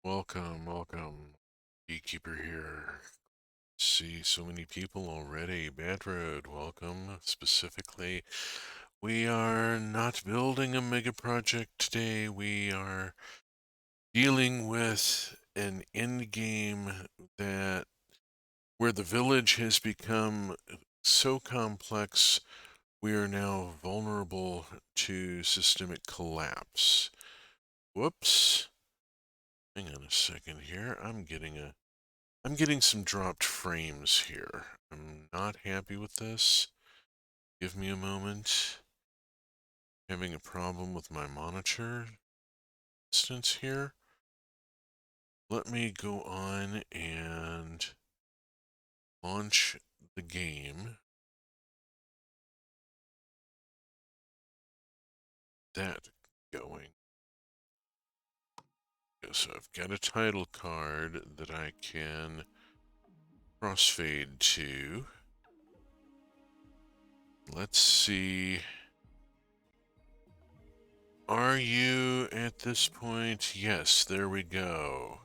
Welcome. Beekeeper here. See so many people already. Bad Road, welcome. Specifically, we are not building a mega project today. We are dealing with an end game that where the village has become so complex we are now vulnerable to systemic collapse. Whoops. Hang on a second here. I'm getting some dropped frames here. I'm not happy with this. Give me a moment. Having a problem with my monitor instance here. Let me go on and launch the game. That going. So I've got a title card that I can crossfade to. Let's see. Are you at this point? Yes, there we go.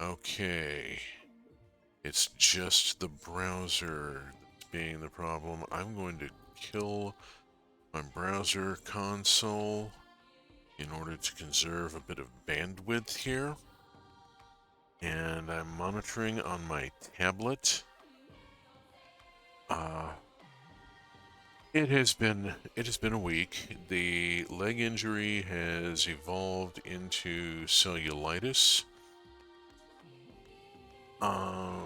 Okay. It's just the browser that's being the problem. I'm going to kill my browser console in order to conserve a bit of bandwidth here. And I'm monitoring on my tablet. It has been a week. The leg injury has evolved into cellulitis. Um,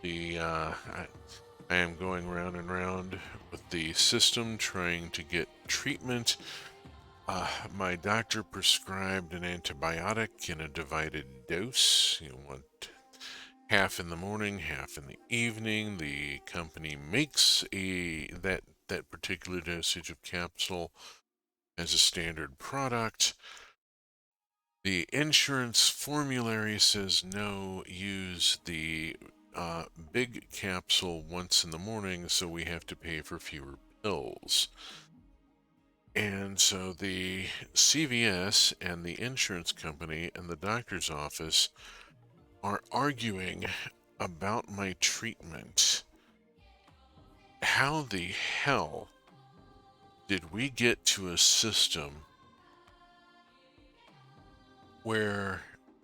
I am going round and round with the system trying to get treatment. My doctor prescribed an antibiotic in a divided dose. You want half in the morning, half in the evening. The company makes that particular dosage of capsule as a standard product. The insurance formulary says no, use the big capsule once in the morning, so we have to pay for fewer pills. And so the CVS and the insurance company and the doctor's office are arguing about my treatment. How the hell did we get to a system where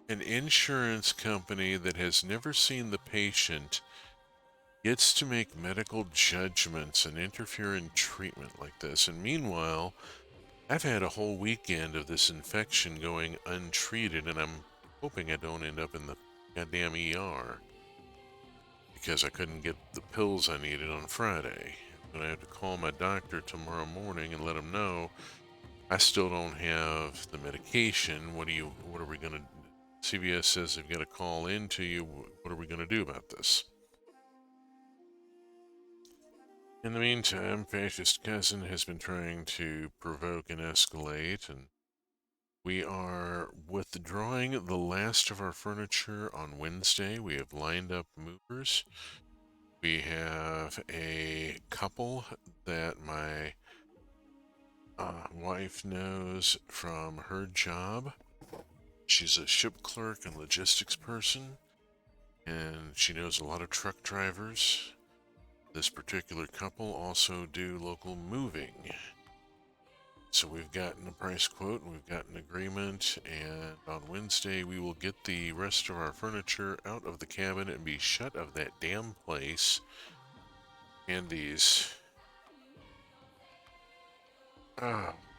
an insurance company that has never seen the patient gets to make medical judgments and interfere in treatment like this? And meanwhile, I've had a whole weekend of this infection going untreated, and I'm hoping I don't end up in the goddamn ER because I couldn't get the pills I needed on Friday. But I have to call my doctor tomorrow morning and let him know I still don't have the medication. What are we gonna, CVS says they've got to call in to you. What are we gonna do about this? In the meantime, fascist cousin has been trying to provoke and escalate, and we are withdrawing the last of our furniture on Wednesday. We have lined up movers. We have a couple that my wife knows from her job. She's a ship clerk and logistics person, and she knows a lot of truck drivers. This particular couple also do local moving. So we've gotten a price quote and we've got an agreement, and on Wednesday we will get the rest of our furniture out of the cabin and be shut of that damn place. And these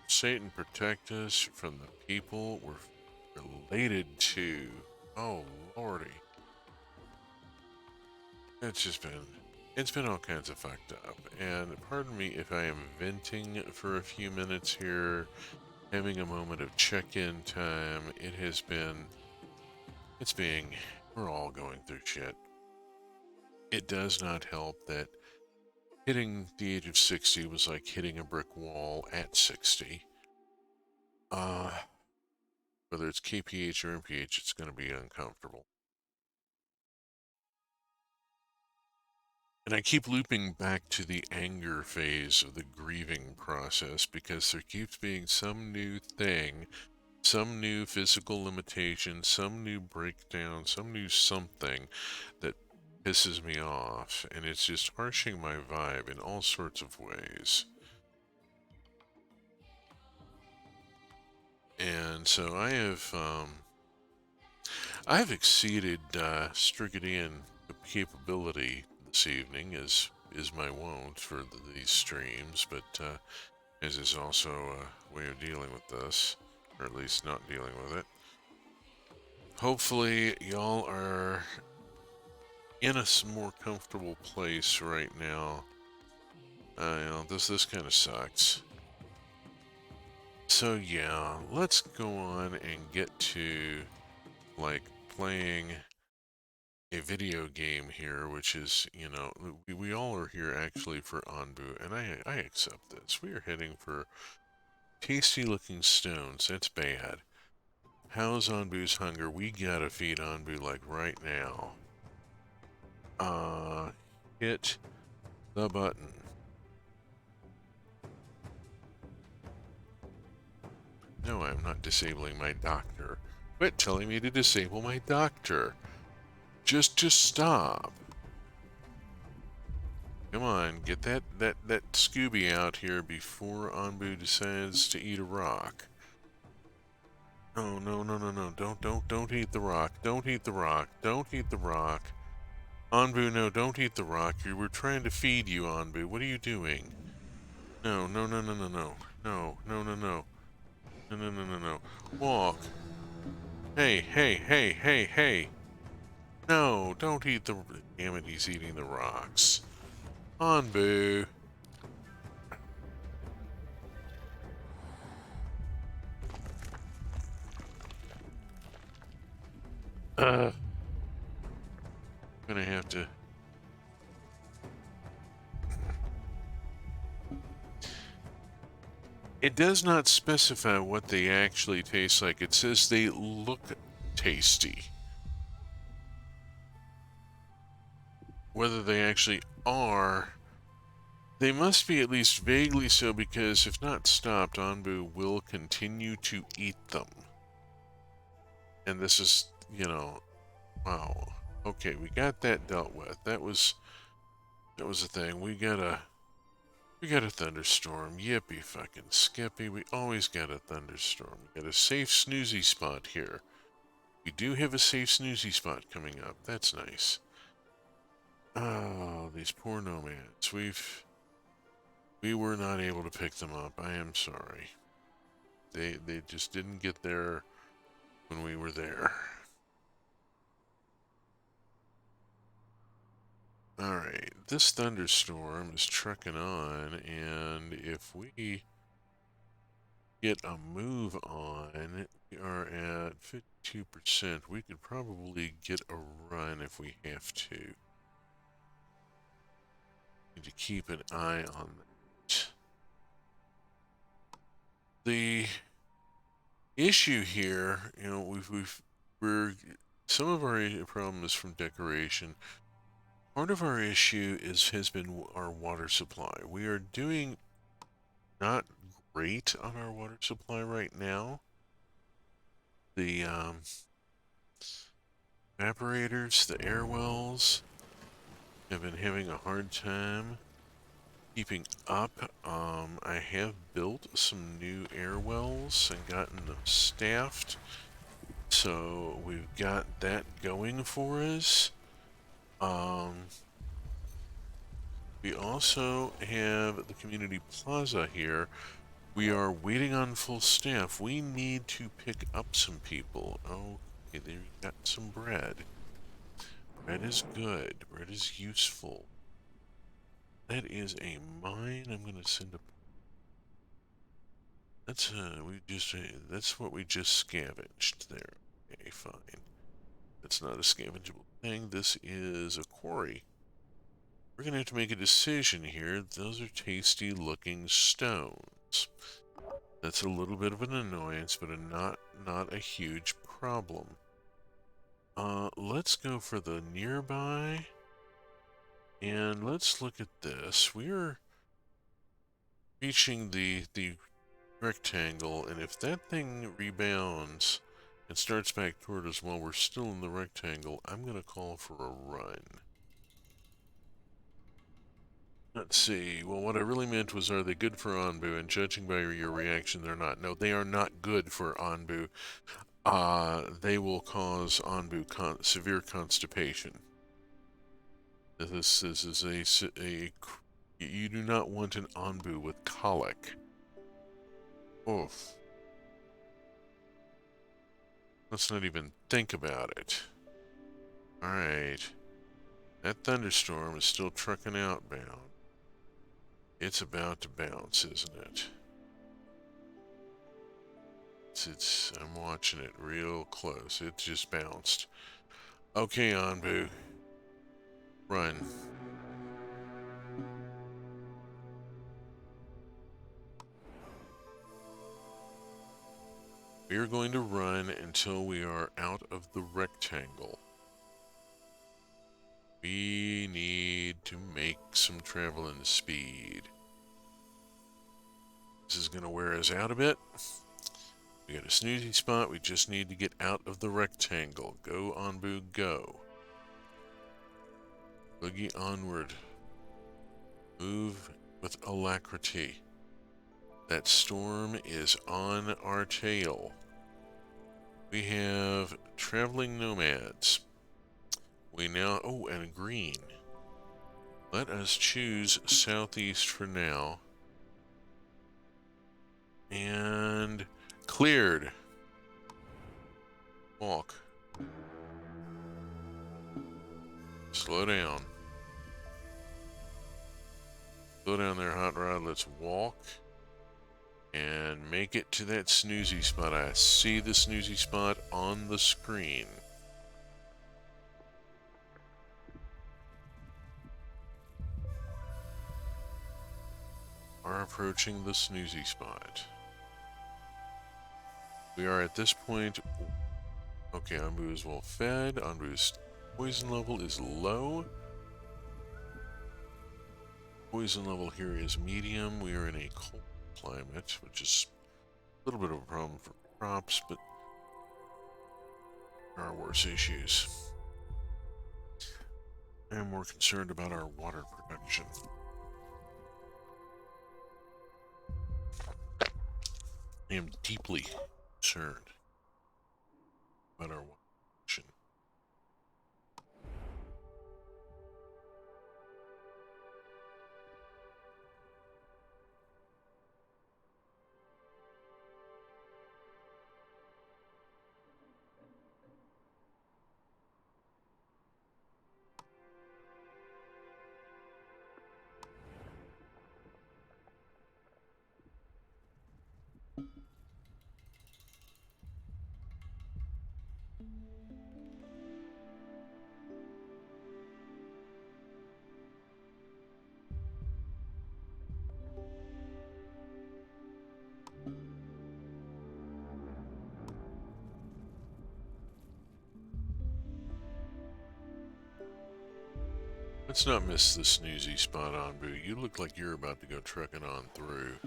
Satan protect us from the people we're related to. Oh lordy. It's been all kinds of fucked up. And pardon me if I am venting for a few minutes here, having a moment of check-in time. We're all going through shit. It does not help that hitting the age of 60 was like hitting a brick wall at 60. Uh, Whether it's KPH or MPH, it's going to be uncomfortable. And I keep looping back to the anger phase of the grieving process because there keeps being some new thing some new physical limitation, some new breakdown, some new something that pisses me off, and it's just harshing my vibe in all sorts of ways. And so I've exceeded Strigidian capability this evening, as is my wont for these streams, but as is also a way of dealing with this, or at least not dealing with it. Hopefully, y'all are in a more comfortable place right now. This kind of sucks. So yeah, let's go on and get to like playing a video game here, which is, we all are here actually for Anbu, and I accept this. We are heading for tasty looking stones. That's bad. How's Anbu's hunger? We gotta feed Anbu like right now. Hit the button. No, I'm not disabling my doctor. Quit telling me to disable my doctor. Just stop. Come on, get that Scooby out here before Anbu decides to eat a rock. No, no, no, no, no. Don't eat the rock. Don't eat the rock. Don't eat the rock. Anbu, no, don't eat the rock. We're trying to feed you, Anbu. What are you doing? No, no, no, no, no, no. No, no, no, no. No, no, no, no, no. Walk. Hey, hey, hey, hey, hey. No, don't eat the... Damn it, he's eating the rocks. Anbu. I'm gonna have to... It does not specify what they actually taste like. It says they look tasty. Whether they actually are, they must be at least vaguely so, because if not stopped, Anbu will continue to eat them. And this is, wow. Okay, we got that dealt with. That was a thing. We got a thunderstorm. Yippee fucking skippy. We always got a thunderstorm. We got a safe snoozy spot here. We do have a safe snoozy spot coming up. That's nice. Oh, these poor nomads. We were not able to pick them up. I am sorry. They just didn't get there when we were there. Alright, this thunderstorm is trucking on, and if we get a move on, we are at 52%. We could probably get a run if we have to. Need to keep an eye on that. The issue here, we're some of our problem is from decoration. Part of our issue has been our water supply. We are doing not great on our water supply right now. The evaporators, the air wells, have been having a hard time keeping up. I have built some new air wells and gotten them staffed, so we've got that going for us. We also have the community plaza here. We are waiting on full staff. We need to pick up some people. Okay, there you got some bread. Bread is good. Bread is useful. That is a mine. I'm gonna send a... That's that's what we just scavenged there. Okay, fine. That's not a scavengeable thing. This is a quarry. We're gonna have to make a decision here. Those are tasty looking stones. That's a little bit of an annoyance, but not a huge problem. Let's go for the nearby, and let's look at this. We're reaching the rectangle, and if that thing rebounds and starts back toward us while we're still in the rectangle, I'm going to call for a run. Let's see. Well, what I really meant was, are they good for Anbu? And judging by your reaction, they're not. No, they are not good for Anbu. They will cause Anbu severe constipation. This is a you do not want an Anbu with colic. Oof. Let's not even think about it. Alright. That thunderstorm is still trucking outbound. It's about to bounce, isn't it? I'm watching it real close. It just bounced. Okay, Anbu. Run. We are going to run until we are out of the rectangle. We need to make some traveling speed. This is going to wear us out a bit. We got a snoozy spot. We just need to get out of the rectangle. Go, Anbu, go. Boogie onward. Move with alacrity. That storm is on our tail. We have traveling nomads. We now... Oh, and a green. Let us choose southeast for now. And... cleared. Walk. Slow down. Slow down there, Hot Rod. Let's walk. And make it to that snoozy spot. I see the snoozy spot on the screen. Are approaching the snoozy spot. We are at this point... Okay, Anbu is well fed. Anbu's poison level is low. Poison level here is medium. We are in a cold climate, which is a little bit of a problem for crops, but there are worse issues. I am more concerned about our water production. I am deeply concerned about our water production. Let's not miss the snoozy spot, Anbu. You look like you're about to go trucking on through.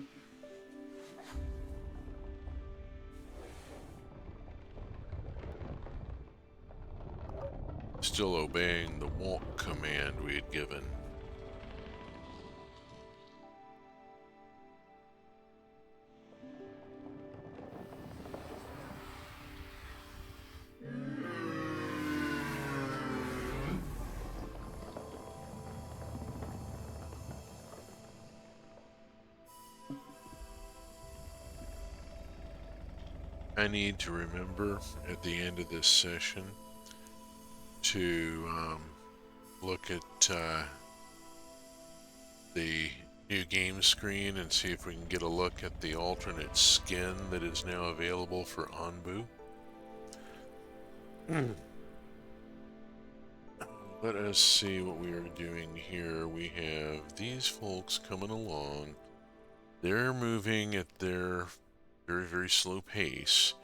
Still obeying the walk command we had given. I need to remember at the end of this session to look at the new game screen and see if we can get a look at the alternate skin that is now available for Anbu. Let us see what we are doing here. We have these folks coming along. They're moving at their very, very slow pace.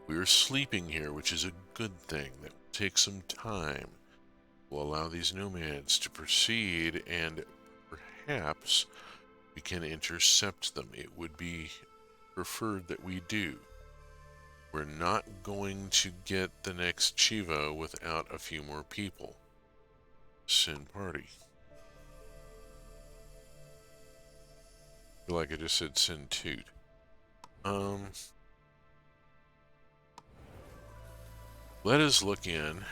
We're sleeping here, which is a good thing. That will take some time. We'll allow these nomads to proceed, and perhaps we can intercept them. It would be preferred that we do. We're not going to get the next Chivo without a few more people. Send party. I feel like I just said send toot. Let us look in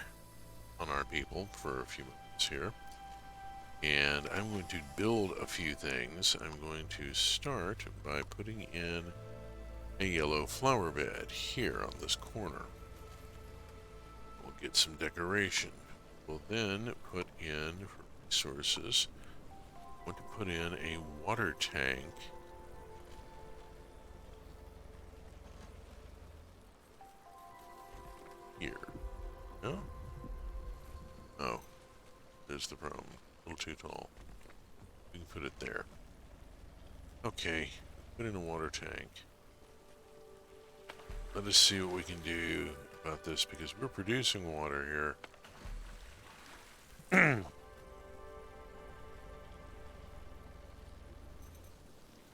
on our people for a few minutes here. And I'm going to build a few things. I'm going to start by putting in a yellow flower bed here on this corner. We'll get some decoration. We'll then put in, for resources, I want to put in a water tank here. No? Oh, there's the problem. A little too tall. We can put it there. Okay, put in a water tank. Let us see what we can do about this, because we're producing water here.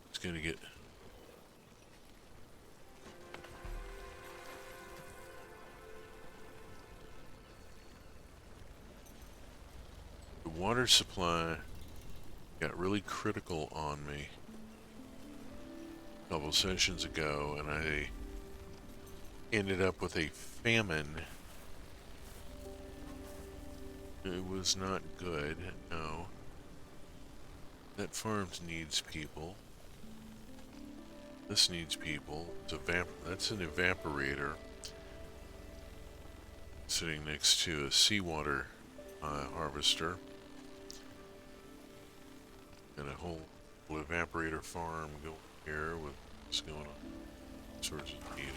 It's gonna get... The water supply got really critical on me a couple sessions ago, and I ended up with a famine. It was not good, no. That farm needs people. This needs people. That's an evaporator sitting next to a seawater harvester. And a whole evaporator farm going here with what's going on. Sources needed.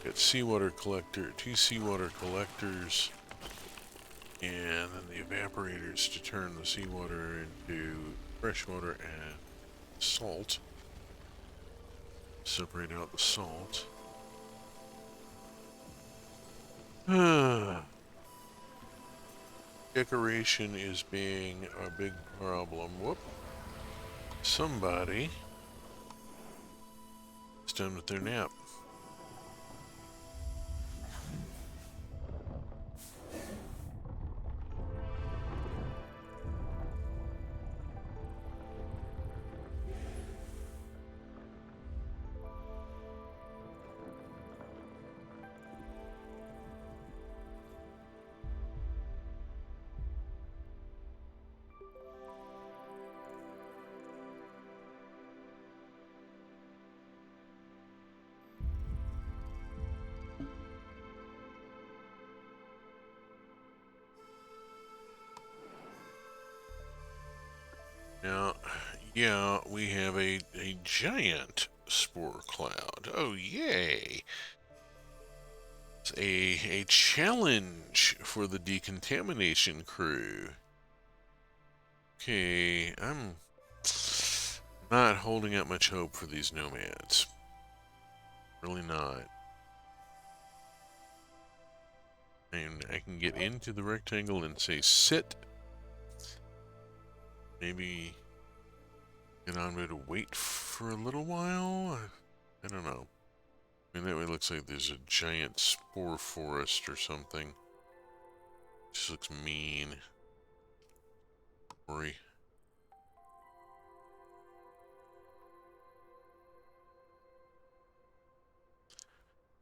Got seawater collector, 2 seawater collectors, and then the evaporators to turn the seawater into freshwater and salt. Separate out the salt. Decoration is being a big problem. Whoop. Somebody is done with their nap. Now, yeah, we have a giant spore cloud. Oh, yay! It's a challenge for the decontamination crew. Okay, I'm not holding out much hope for these nomads. Really not. And I can get into the rectangle and say sit. Maybe get on me to wait for a little while? I don't know. I mean, that way it looks like there's a giant spore forest or something. Just looks mean. Worry.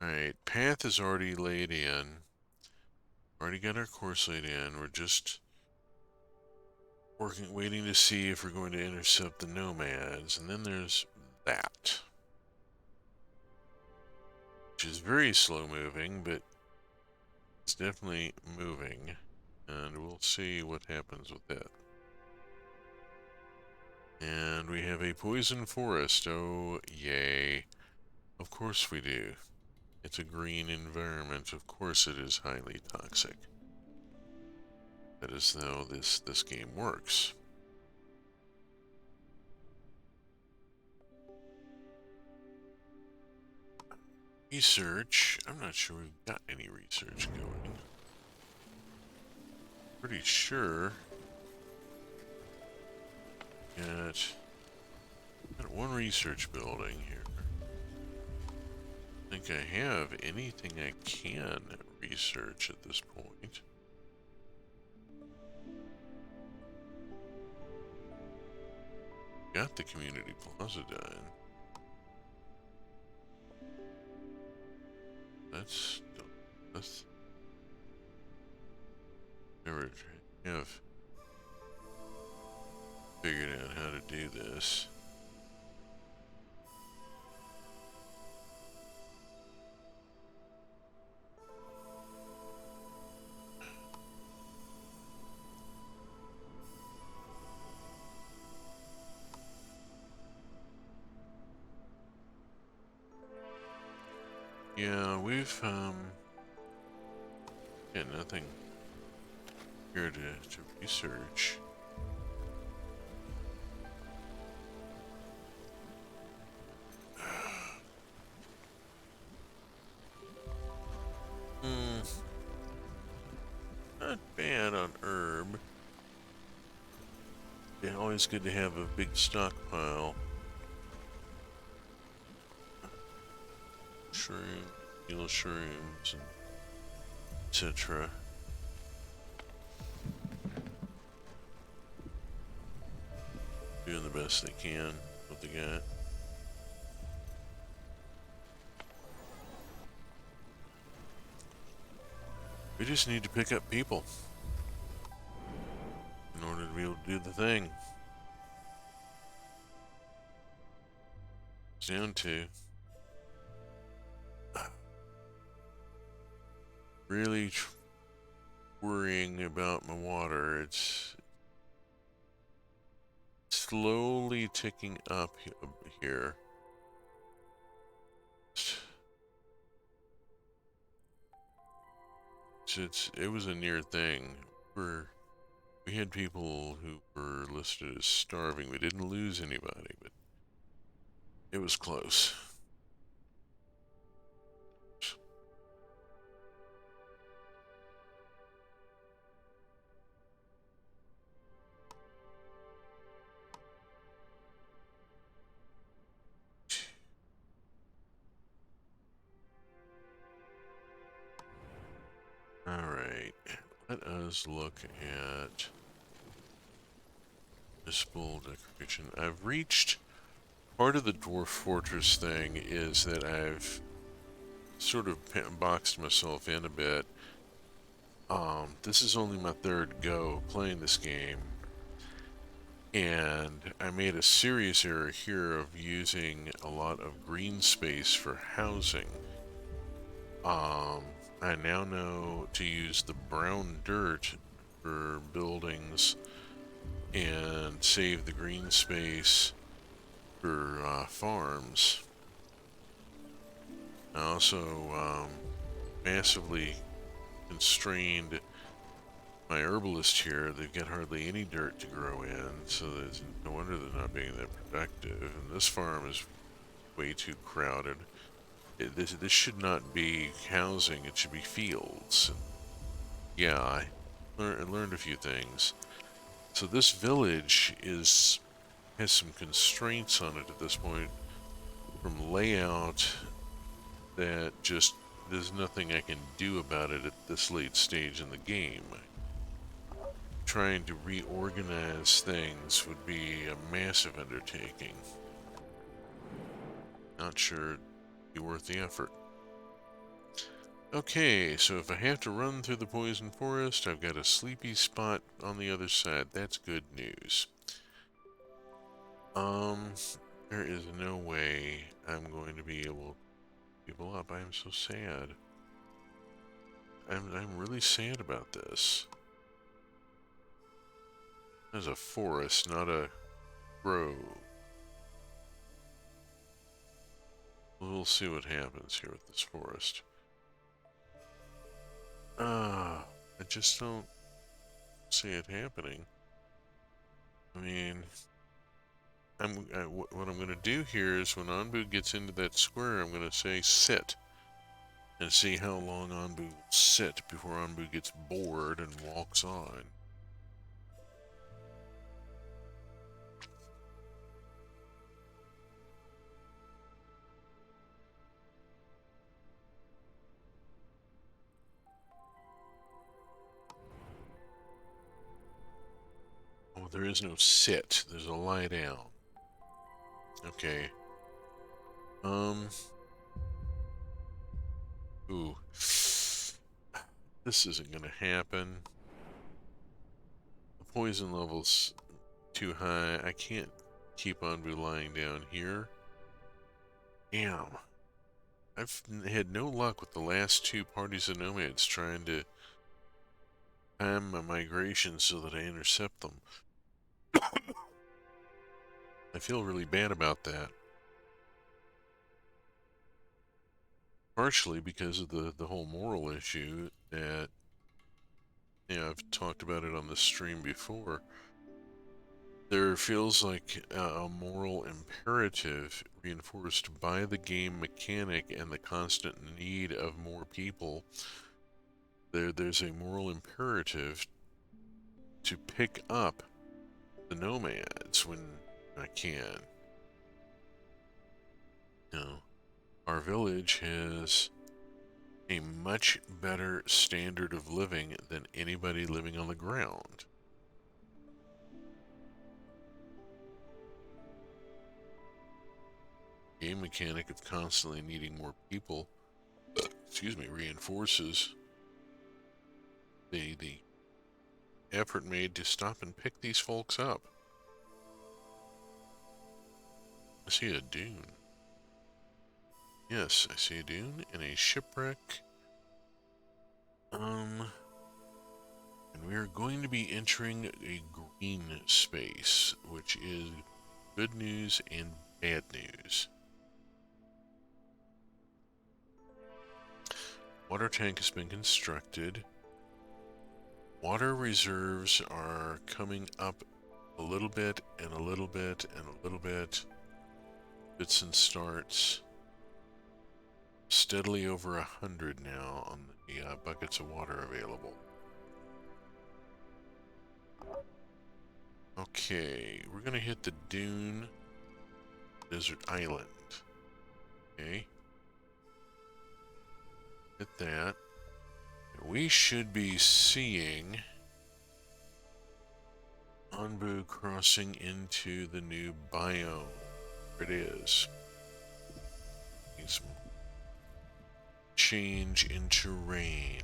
Alright, path is already laid in. Already got our course laid in. We're just waiting to see if we're going to intercept the nomads. And then there's that, which is very slow moving, but it's definitely moving. And we'll see what happens with that. And we have a poison forest. Oh, yay. Of course we do. It's a green environment. Of course it is highly toxic. That is though this game works. Research. I'm not sure we've got any research going. Pretty sure. Got one research building here. think I have anything I can research at this point. Got the community plaza done. That's never have figured out how to do this. Yeah, we've got nothing here to research. Not bad on herb. Yeah, always good to have a big stockpile. Shroom, heal shrooms, and etc. Doing the best they can with what they got. We just need to pick up people in order to be able to do the thing. It's down to really worrying about my water. It's slowly ticking up here. It was a near thing. We had people who were listed as starving. We didn't lose anybody, but it was close. Alright, let us look at municipal decoration. I've reached part of the Dwarf Fortress thing is that I've sort of boxed myself in a bit. This is only my third go playing this game, and I made a serious error here of using a lot of green space for housing. I now know to use the brown dirt for buildings and save the green space for farms. I also massively constrained my herbalist here. They've got hardly any dirt to grow in, so there's no wonder they're not being that productive. And this farm is way too crowded. This should not be housing, it should be fields. Yeah, I learned a few things. So this village has some constraints on it at this point from layout that just there's nothing I can do about it at this late stage in the game. Trying to reorganize things would be a massive undertaking. Not sure it'd be worth the effort. Okay, so if I have to run through the poison forest, I've got a sleepy spot on the other side. That's good news. There is no way I'm going to be able to people up. I am so sad. I'm really sad about this. There's a forest, not a grove. We'll see what happens here with this forest. I just don't see it happening. I mean, what I'm going to do here is when Anbu gets into that square, I'm going to say sit. And see how long Anbu will sit before Anbu gets bored and walks on. Oh, there is no sit. There's a lie down. Okay. Ooh. This isn't gonna happen. The poison level's too high. I can't keep Anbu lying down here. Damn. I've had no luck with the last two parties of nomads trying to time my migration so that I intercept them. I feel really bad about that. Partially because of the whole moral issue that, I've talked about it on the stream before. There feels like a moral imperative reinforced by the game mechanic and the constant need of more people. There's a moral imperative to pick up the nomads when I can. Our village has a much better standard of living than anybody living on the ground. Game mechanic of constantly needing more people, reinforces the effort made to stop and pick these folks up. I see a dune. Yes, I see a dune and a shipwreck. And we are going to be entering a green space, which is good news and bad news. Water tank has been constructed. Water reserves are coming up a little bit and a little bit and a little bit. Bits and starts. Steadily over 100 now on the buckets of water available. Okay, we're gonna hit the dune, desert island. Okay. Hit that. We should be seeing Anbu crossing into the new biome. There it is. Some change in terrain.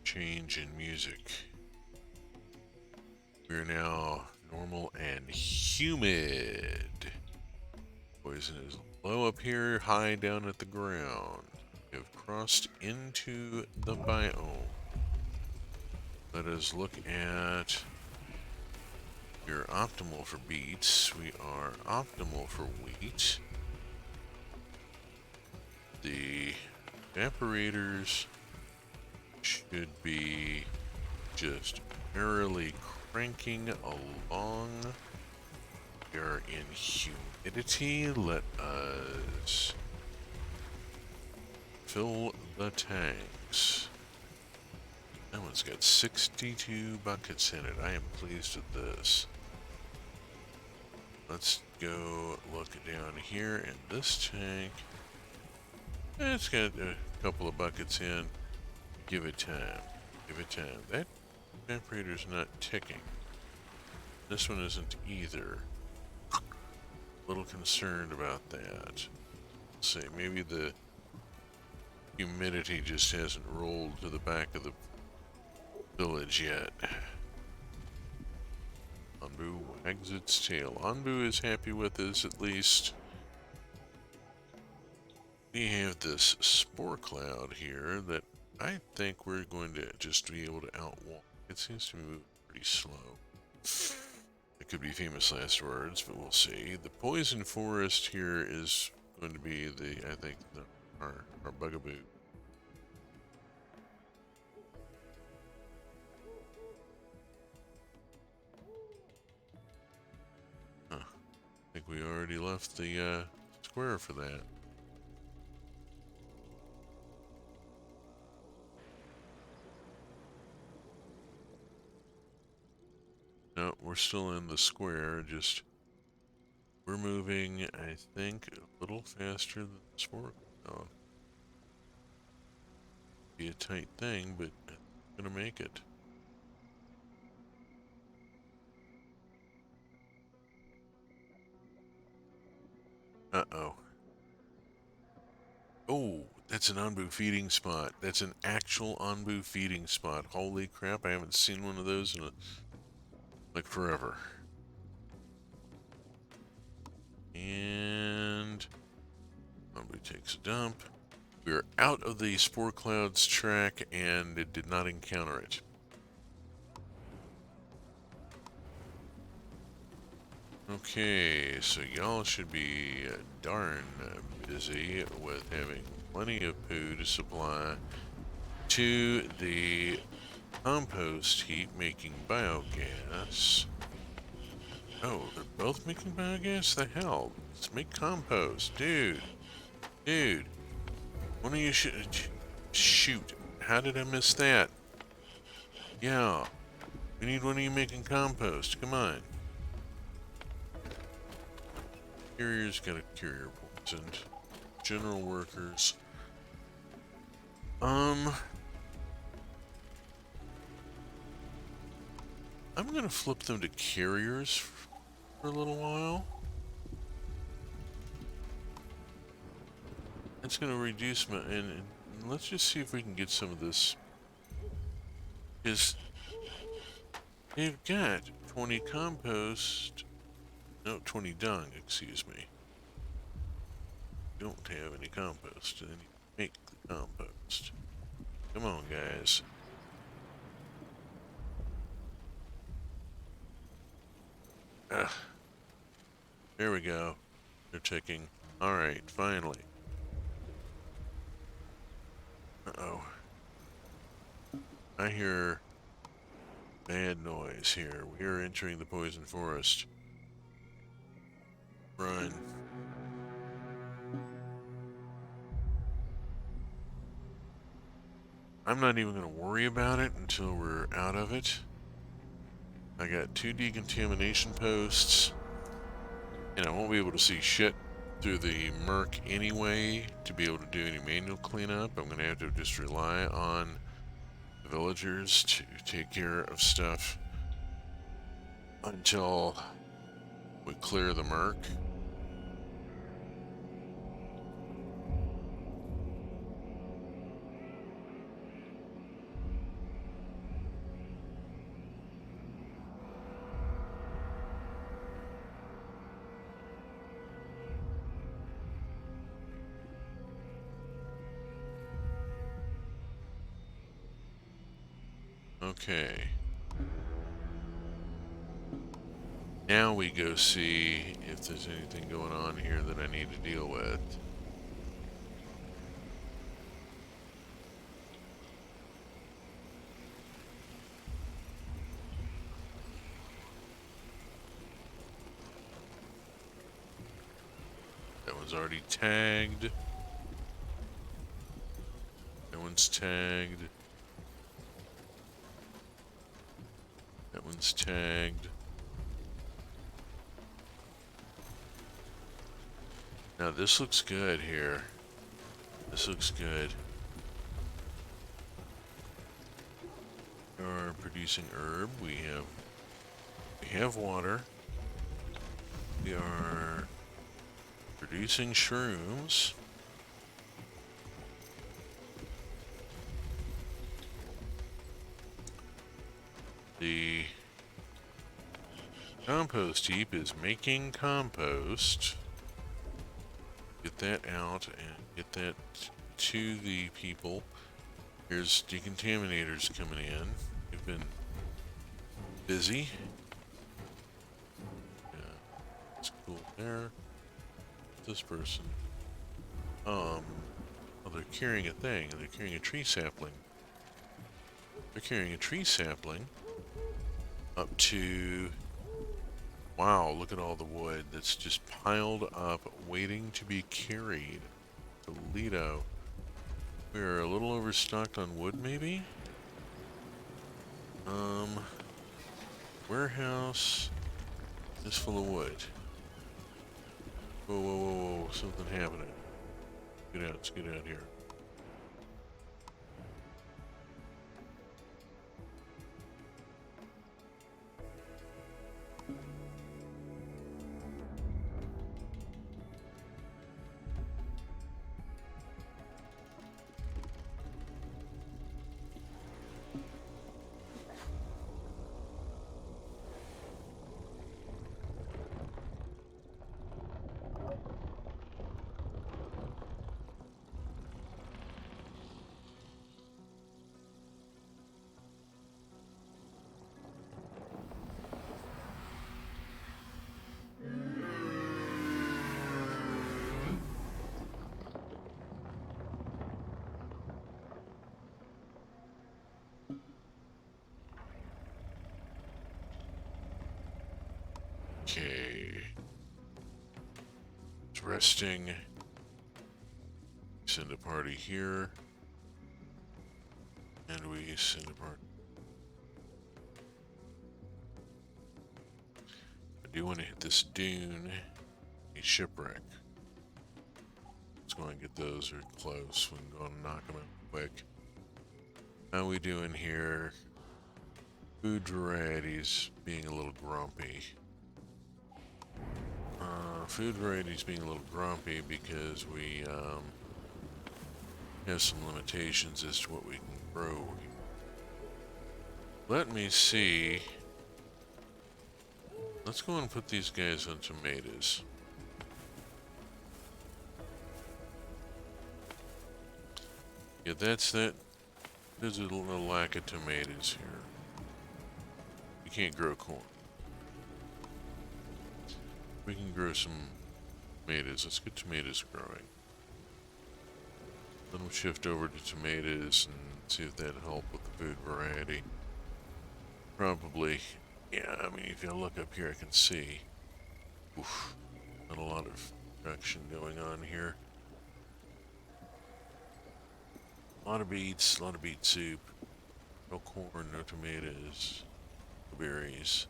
Change in music. We're now normal and humid. Poison is low up here, high down at the ground. We have crossed into the biome. Let us look at your optimal for beets. We are optimal for wheat. The evaporators should be just merrily cranking along. We are in humidity. Let us fill the tanks. That one's got 62 buckets in it. I am pleased with this. Let's go look down here in this tank. It's got a couple of buckets in. Give it time. Give it time. That evaporator's not ticking. This one isn't either. A little concerned about that. Let's see, maybe the humidity just hasn't rolled to the back of the village yet. Anbu wags its tail. Anbu is happy with this, at least. We have this spore cloud here that I think we're going to just be able to outwalk. It seems to move pretty slow. It could be famous last words, but we'll see. The poison forest here is going to be our bugaboo. I think we already left the square for that. No, we're still in the square, just we're moving, I think, a little faster than the sport. Oh, be a tight thing, but I'm gonna make it. Uh-oh. Oh, that's an Anbu feeding spot. That's an actual Anbu feeding spot. Holy crap, I haven't seen one of those in like forever. And Anbu takes a dump. We're out of the Spore Cloud's track and it did not encounter it. Okay, so y'all should be darn busy with having plenty of poo to supply to the compost heap making biogas. Oh, they're both making biogas? The hell? Let's make compost. Dude. Dude. One of you should... Shoot. How did I miss that? Yeah. We need one of you making compost. Come on. Carriers got a carrier poisoned. General workers. I'm gonna flip them to carriers for a little while. It's gonna reduce my... And let's just see if we can get some of this. Because they've got 20 compost... No, 20 dung, excuse me. Don't have any compost. I need to make the compost. Come on, guys. There we go. They're ticking. Alright, finally. Uh-oh. I hear bad noise here. We are entering the poison forest. Run. I'm not even going to worry about it until we're out of it. I got 2 decontamination posts, and I won't be able to see shit through the murk anyway to be able to do any manual cleanup. I'm going to have to just rely on the villagers to take care of stuff until we clear the murk. Okay. Now we go see if there's anything going on here that I need to deal with. That one's already tagged. That one's tagged. That one's tagged. Now this looks good here. This looks good. We are producing herb. We have water. We are producing shrooms. The compost heap is making compost. Get that out and get that to the people. Here's decontaminators coming in. We've been busy. Yeah, it's cool there. This person. Oh, they're carrying a thing. They're carrying a tree sapling. They're carrying a tree sapling up to... Wow, look at all the wood that's just piled up, waiting to be carried. Toledo. We're a little overstocked on wood, maybe? warehouse is full of wood. Whoa, whoa, whoa, whoa, something happening. Get out, let's get out here. Okay. It's resting. Send a party here. And we send a party. I do want to hit this dune. A shipwreck. Let's go and get those. They're close. We can go and knock them out quick. How we doing here? Food varieties being a little grumpy. Food varieties being a little grumpy because we have some limitations as to what we can grow. Let me see. Let's go and put these guys on tomatoes. Yeah, that's that. There's a little lack of tomatoes here. You can't grow corn. We can grow some tomatoes. Let's get tomatoes growing. Then we'll shift over to tomatoes and see if that'll help with the food variety. Probably. Yeah, I mean, if you look up here, I can see. Oof, not a lot of production going on here. A lot of beets, a lot of beet soup. No corn, no tomatoes, no berries.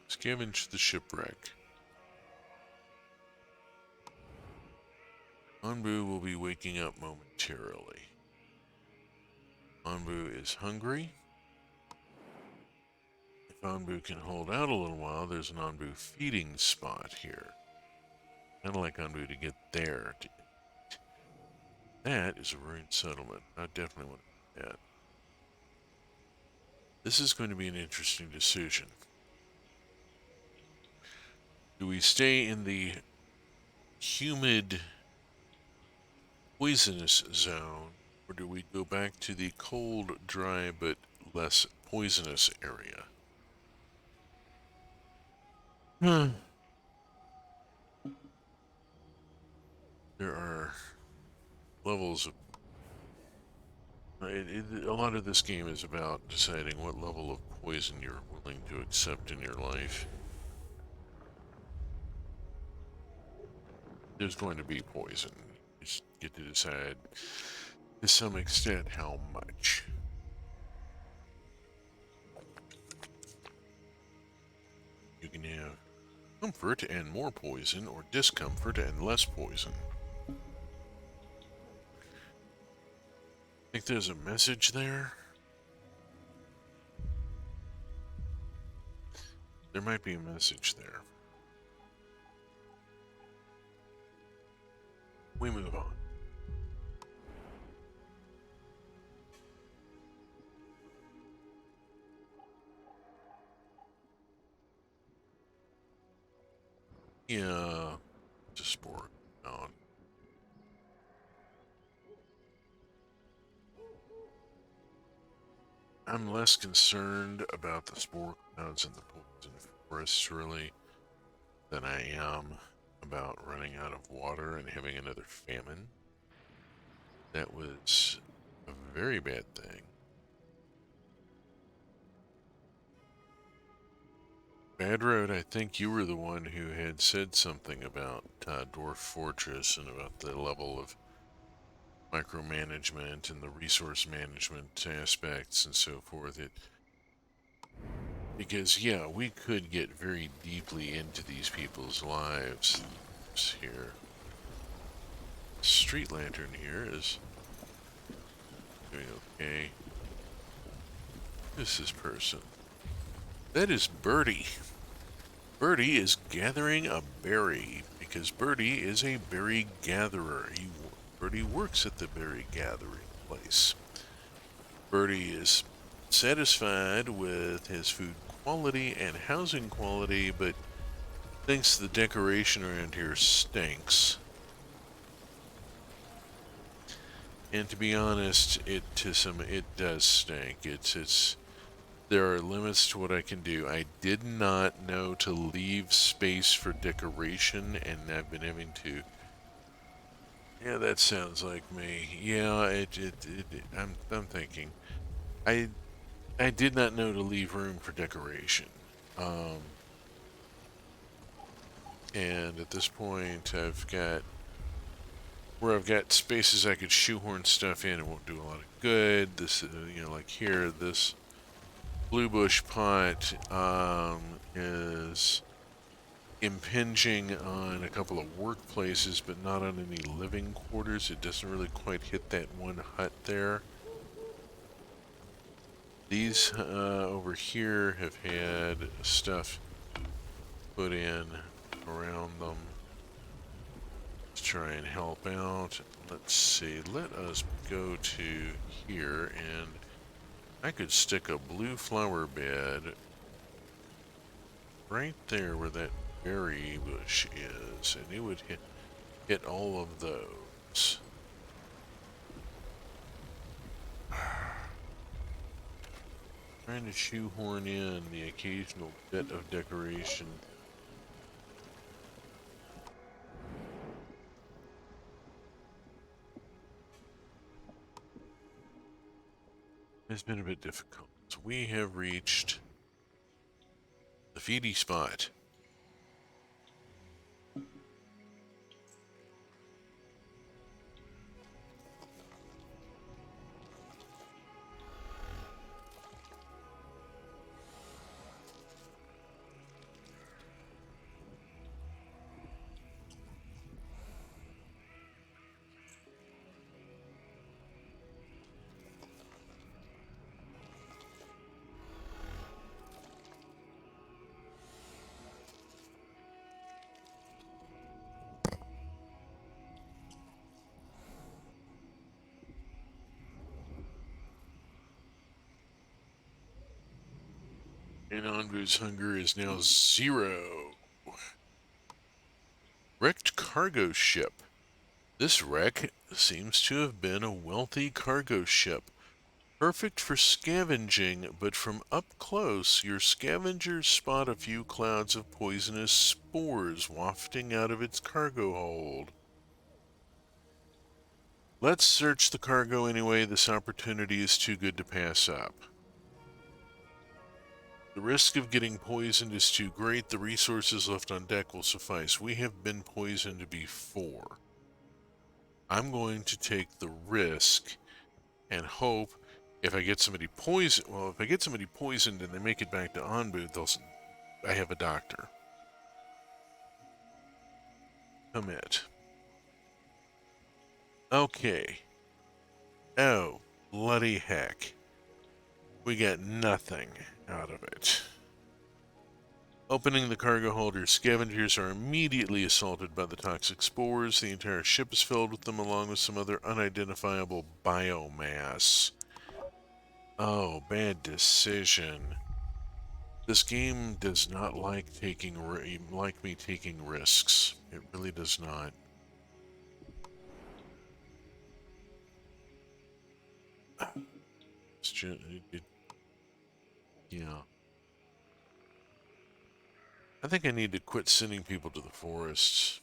Scavenge the shipwreck. Anbu will be waking up momentarily. Anbu is hungry. If Anbu can hold out a little while, there's an Anbu feeding spot here. I'd like Anbu to get there. That is a ruined settlement. I definitely want to do that. This is going to be an interesting decision. Do we stay in the humid, poisonous zone, or do we go back to the cold, dry, but less poisonous area? There are levels of... a lot of this game is about deciding what level of poison you're willing to accept in your life. There's going to be poison. You just get to decide, to some extent, how much. You can have comfort and more poison, or discomfort and less poison. Think there's a message there? There might be a message there. We move on. Yeah, just sport on. I'm less concerned about the spore clouds and the poison forests, really, than I am about running out of water and having another famine. That was a very bad thing. Bad Road, I think you were the one who had said something about Dwarf Fortress and about the level of micromanagement and the resource management aspects and so forth. Because, yeah, we could get very deeply into these people's lives here. Street Lantern here is doing okay. Who's this person? That is Birdie. Birdie is gathering a berry because Birdie is a berry gatherer. Birdie works at the berry gathering place. Birdie is satisfied with his food quality and housing quality, but thinks the decoration around here stinks. And to be honest, it does stink. There are limits to what I can do. I did not know to leave space for decoration, and I've been having to. Yeah, that sounds like me. Yeah, I'm thinking. I did not know to leave room for decoration. And at this point, I've got spaces I could shoehorn stuff in. It won't do a lot of good. This, like here, this blue bush pot is impinging on a couple of workplaces, but not on any living quarters. It doesn't really quite hit that one hut there. These over here have had stuff put in around them to try and help out. Let's see, let us go to here, and I could stick a blue flower bed right there where that berry bush is, and it would hit all of those. Trying to shoehorn in the occasional bit of decoration. It's been a bit difficult. So we have reached the feedy spot. And Anvu's hunger is now 0. Wrecked cargo ship. This wreck seems to have been a wealthy cargo ship, perfect for scavenging, but from up close, your scavengers spot a few clouds of poisonous spores wafting out of its cargo hold. Let's search the cargo anyway. This opportunity is too good to pass up. The risk of getting poisoned is too great. The resources left on deck will suffice. We have been poisoned before. I'm going to take the risk and hope if I get somebody poisoned, if I get somebody poisoned and they make it back to Anbu, I have a doctor. Commit. Okay. Oh, bloody heck. We got nothing out of it. Opening the cargo holder, scavengers are immediately assaulted by the toxic spores. The entire ship is filled with them, along with some other unidentifiable biomass. Oh, bad decision. This game does not like me taking risks. It really does not. Yeah. I think I need to quit sending people to the forests.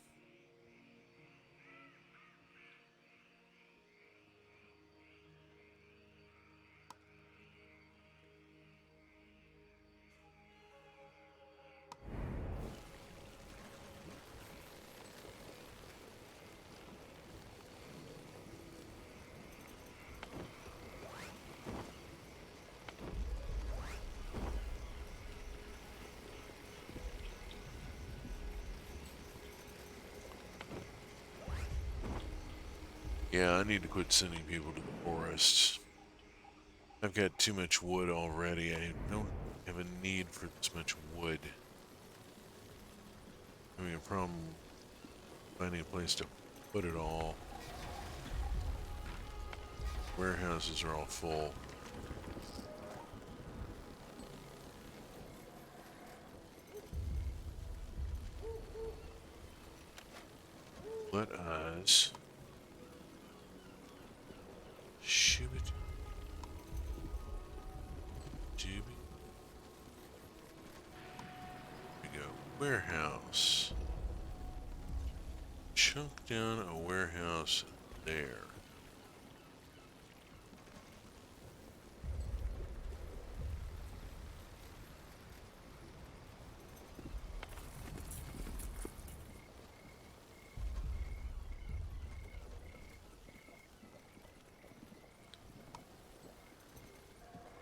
Yeah, I need to quit sending people to the forests. I've got too much wood already. I don't have a need for this much wood. I mean, a problem finding a place to put it all. Warehouses are all full. Let us shoot it. Here we go. Warehouse. Chunk down a warehouse there.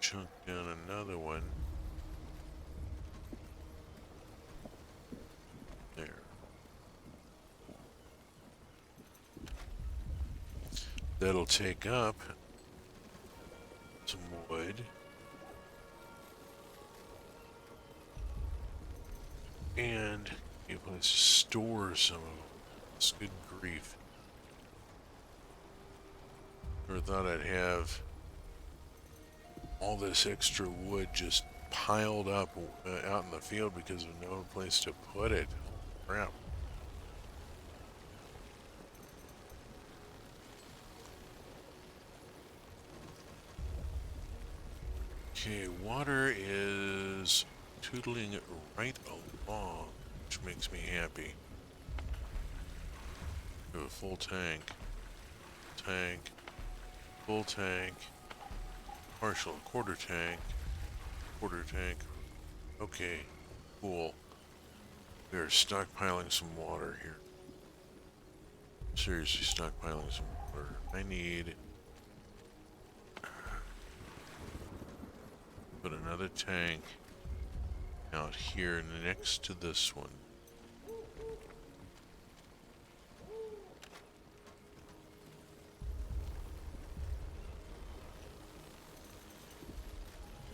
Chunk down another one. There. That'll take up some wood. And a place to store some of this. Good grief. Never thought I'd have all this extra wood just piled up out in the field because of no place to put it. Crap. Okay, water is tootling right along, which makes me happy. We have a full tank. Tank. Full tank. Partial quarter tank. Quarter tank. Okay, cool. We are stockpiling some water here. Seriously, stockpiling some water. I need... put another tank out here next to this one.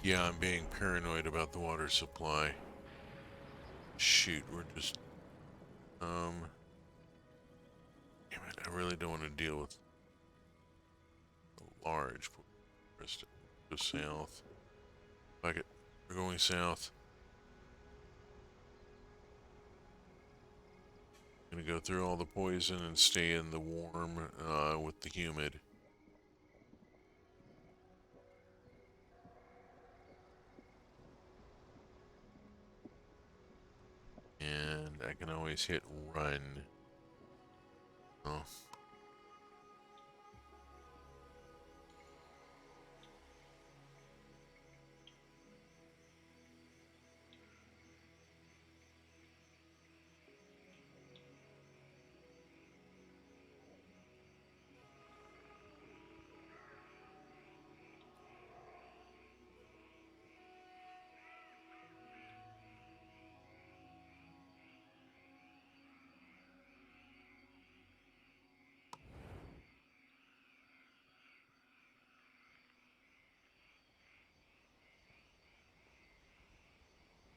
Yeah, I'm being paranoid about the water supply. Shoot, we're just... Damn it, I really don't want to deal with a large forest. Go south. Fuck it, we're going south. Gonna go through all the poison and stay in the warm with the humid. And I can always hit run. Oh.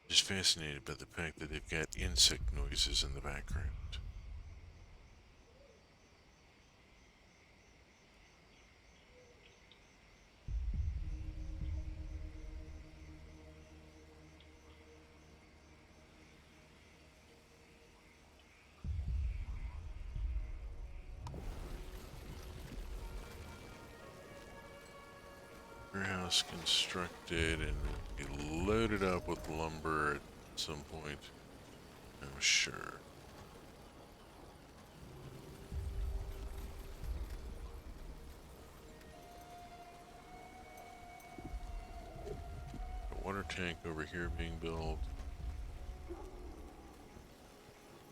Just fascinated by the fact that they've got insect noises in the background. Warehouse constructed and be loaded up with lumber at some point, I'm sure. A water tank over here being built.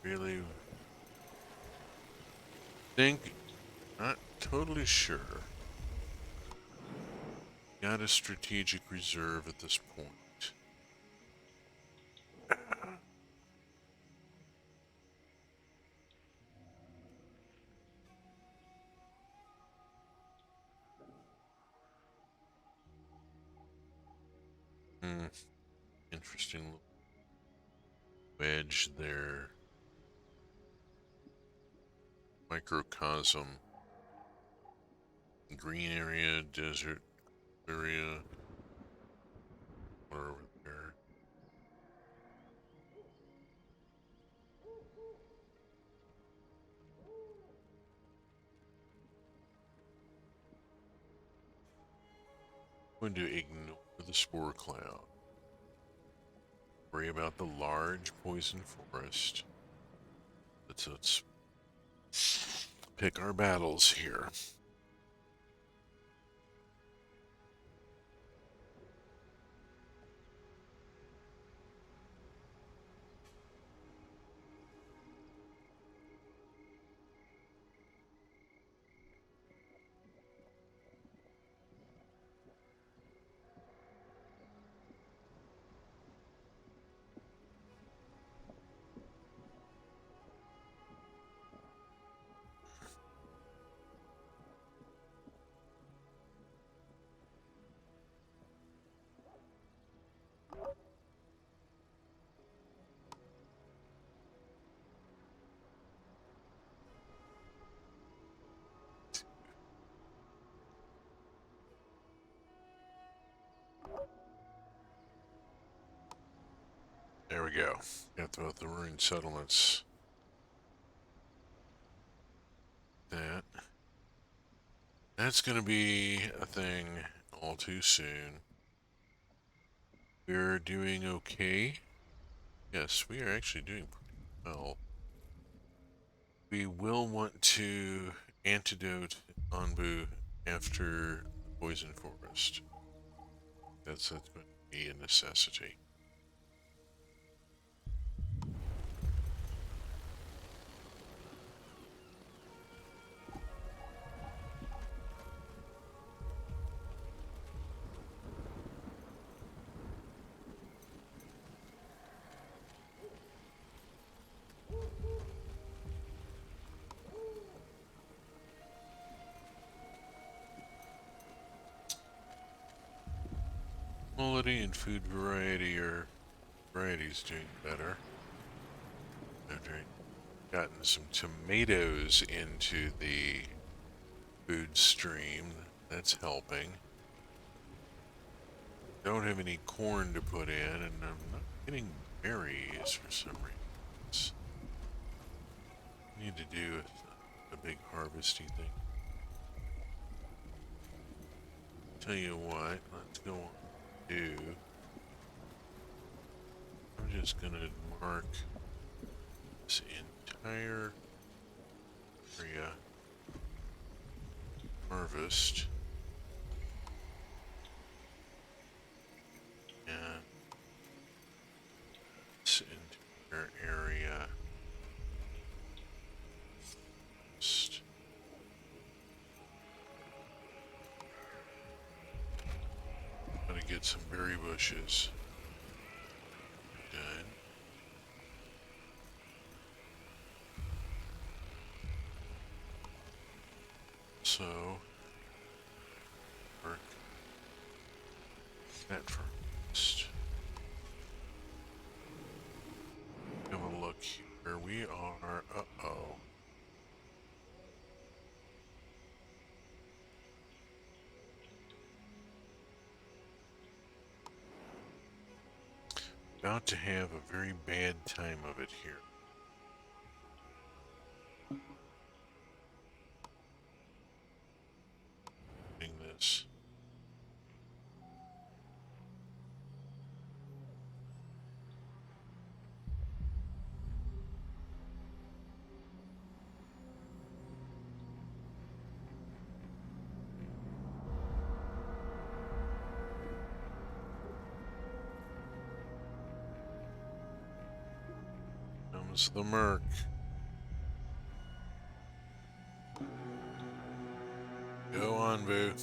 Really? Think? Not totally sure. Got a strategic reserve at this point. Hmm, interesting little wedge there. Microcosm. Green area, desert area, or over there. I'm going to ignore the spore cloud. Worry about the large poison forest. Let's pick our battles here. There we go. Got both the ruined settlements. That's going to be a thing all too soon. We're doing okay. Yes, we are actually doing pretty well. We will want to antidote Anbu after the poison forest. That's going to be a necessity. Quality and food variety are varieties doing better. I've gotten some tomatoes into the food stream. That's helping. Don't have any corn to put in, and I'm not getting berries for some reason. Need to do a big harvesty thing. Tell you what, let's go on. I'm just gonna mark this entire area harvest, and this entire area just gonna get some berry bushes done. So mark that first. Have a look here. We are, uh-oh. About to have a very bad time of it here. Doing this. Comes the Merc. Go on, Boo.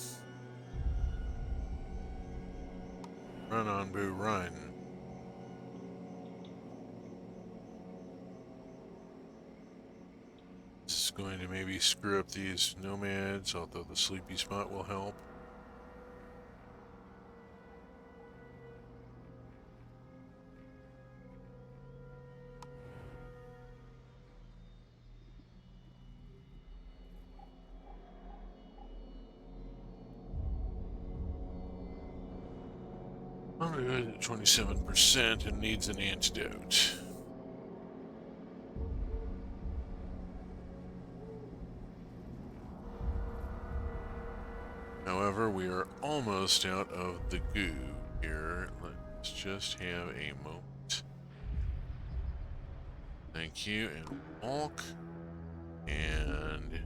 Run on, Boo, run. This is going to maybe screw up these nomads, although the sleepy spot will help. Alright, 27% and needs an antidote. However, we are almost out of the goo here. Let's just have a moment. Thank you, and walk, and...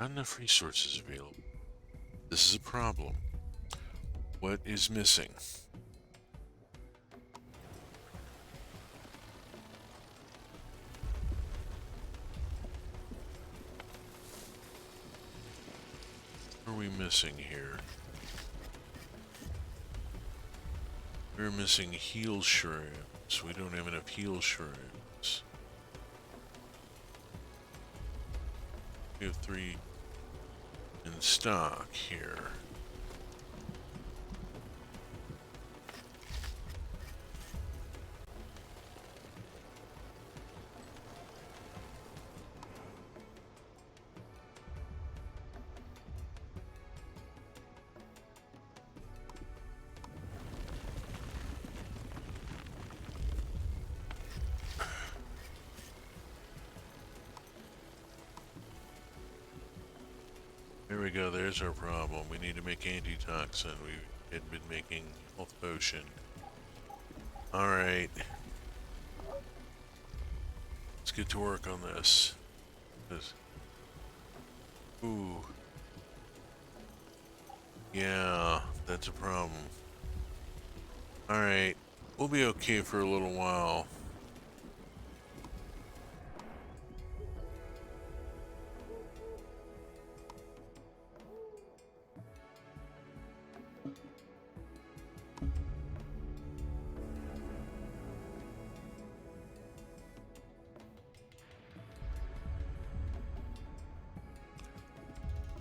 not enough resources available. This is a problem. What is missing? What are we missing here? We're missing heal shrooms. We don't have enough heal shrooms. We have 3 in stock here. There we go, there's our problem. We need to make antitoxin. We had been making health potion. Alright. Let's get to work on this. Ooh. Yeah, that's a problem. Alright. We'll be okay for a little while.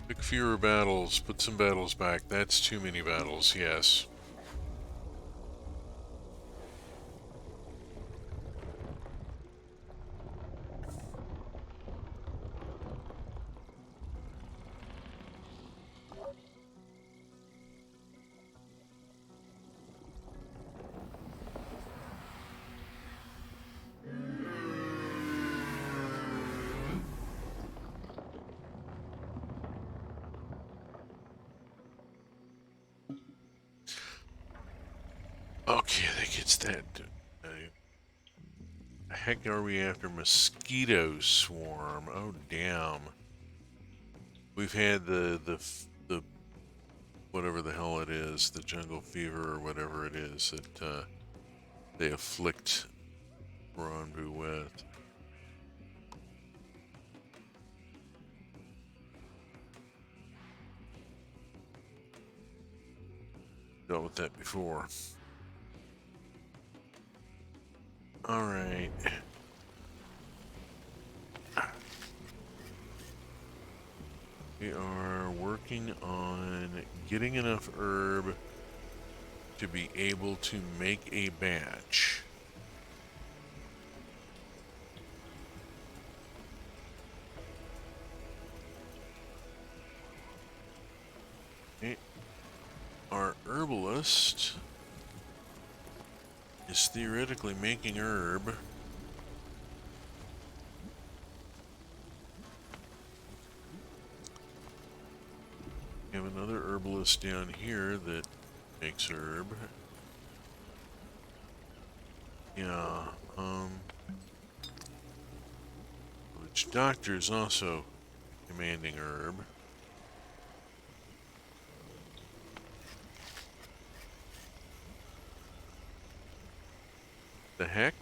Pick fewer battles, put some battles back. That's too many battles, yes. Okay, that gets that. Heck are we after mosquito swarm? Oh damn! We've had the whatever the hell it is, the jungle fever or whatever it is that they afflict Ranbu with. Dealt with that before. All right. We are working on getting enough herb to be able to make a batch. Okay. Our herbalist is theoretically making herb. We have another herbalist down here that makes herb. Yeah, which doctor is also commanding herb. The heck?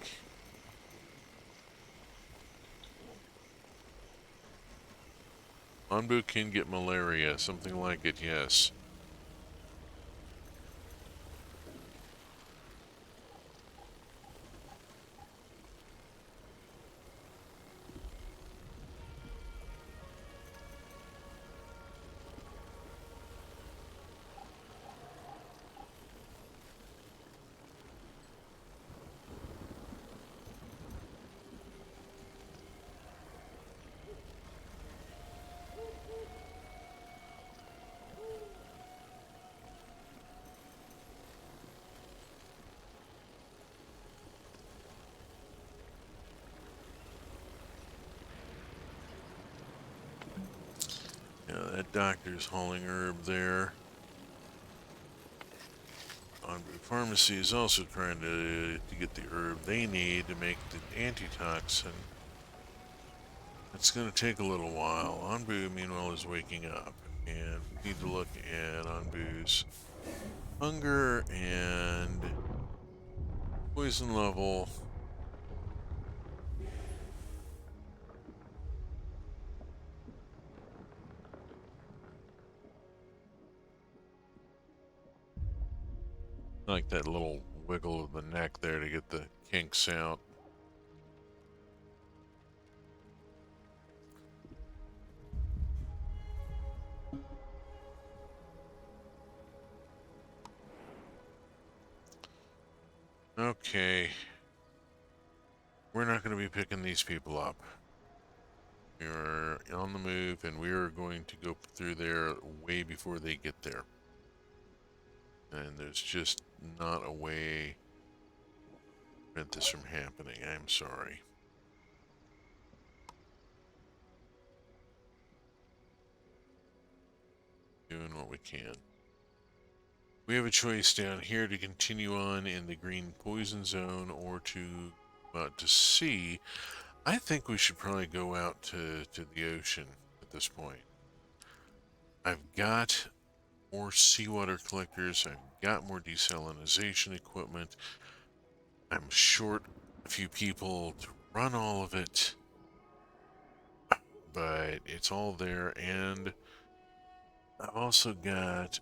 Ranbu can get malaria, something like it, yes. doctor's hauling herb there. Onbu Pharmacy is also trying to get the herb they need to make the antitoxin. It's going to take a little while. Onbu, meanwhile, is waking up, and we need to look at Onbu's hunger and poison level. Like that little wiggle of the neck there to get the kinks out. Okay. We're not going to be picking these people up. We are on the move, and we are going to go through there way before they get there. And there's just not a way to prevent this from happening. I'm sorry. Doing what we can. We have a choice down here to continue on in the green poison zone or to sea. I think we should probably go out to the ocean at this point. I've got more seawater collectors. I've got more desalinization equipment. I'm short a few people to run all of it, but it's all there, and I've also got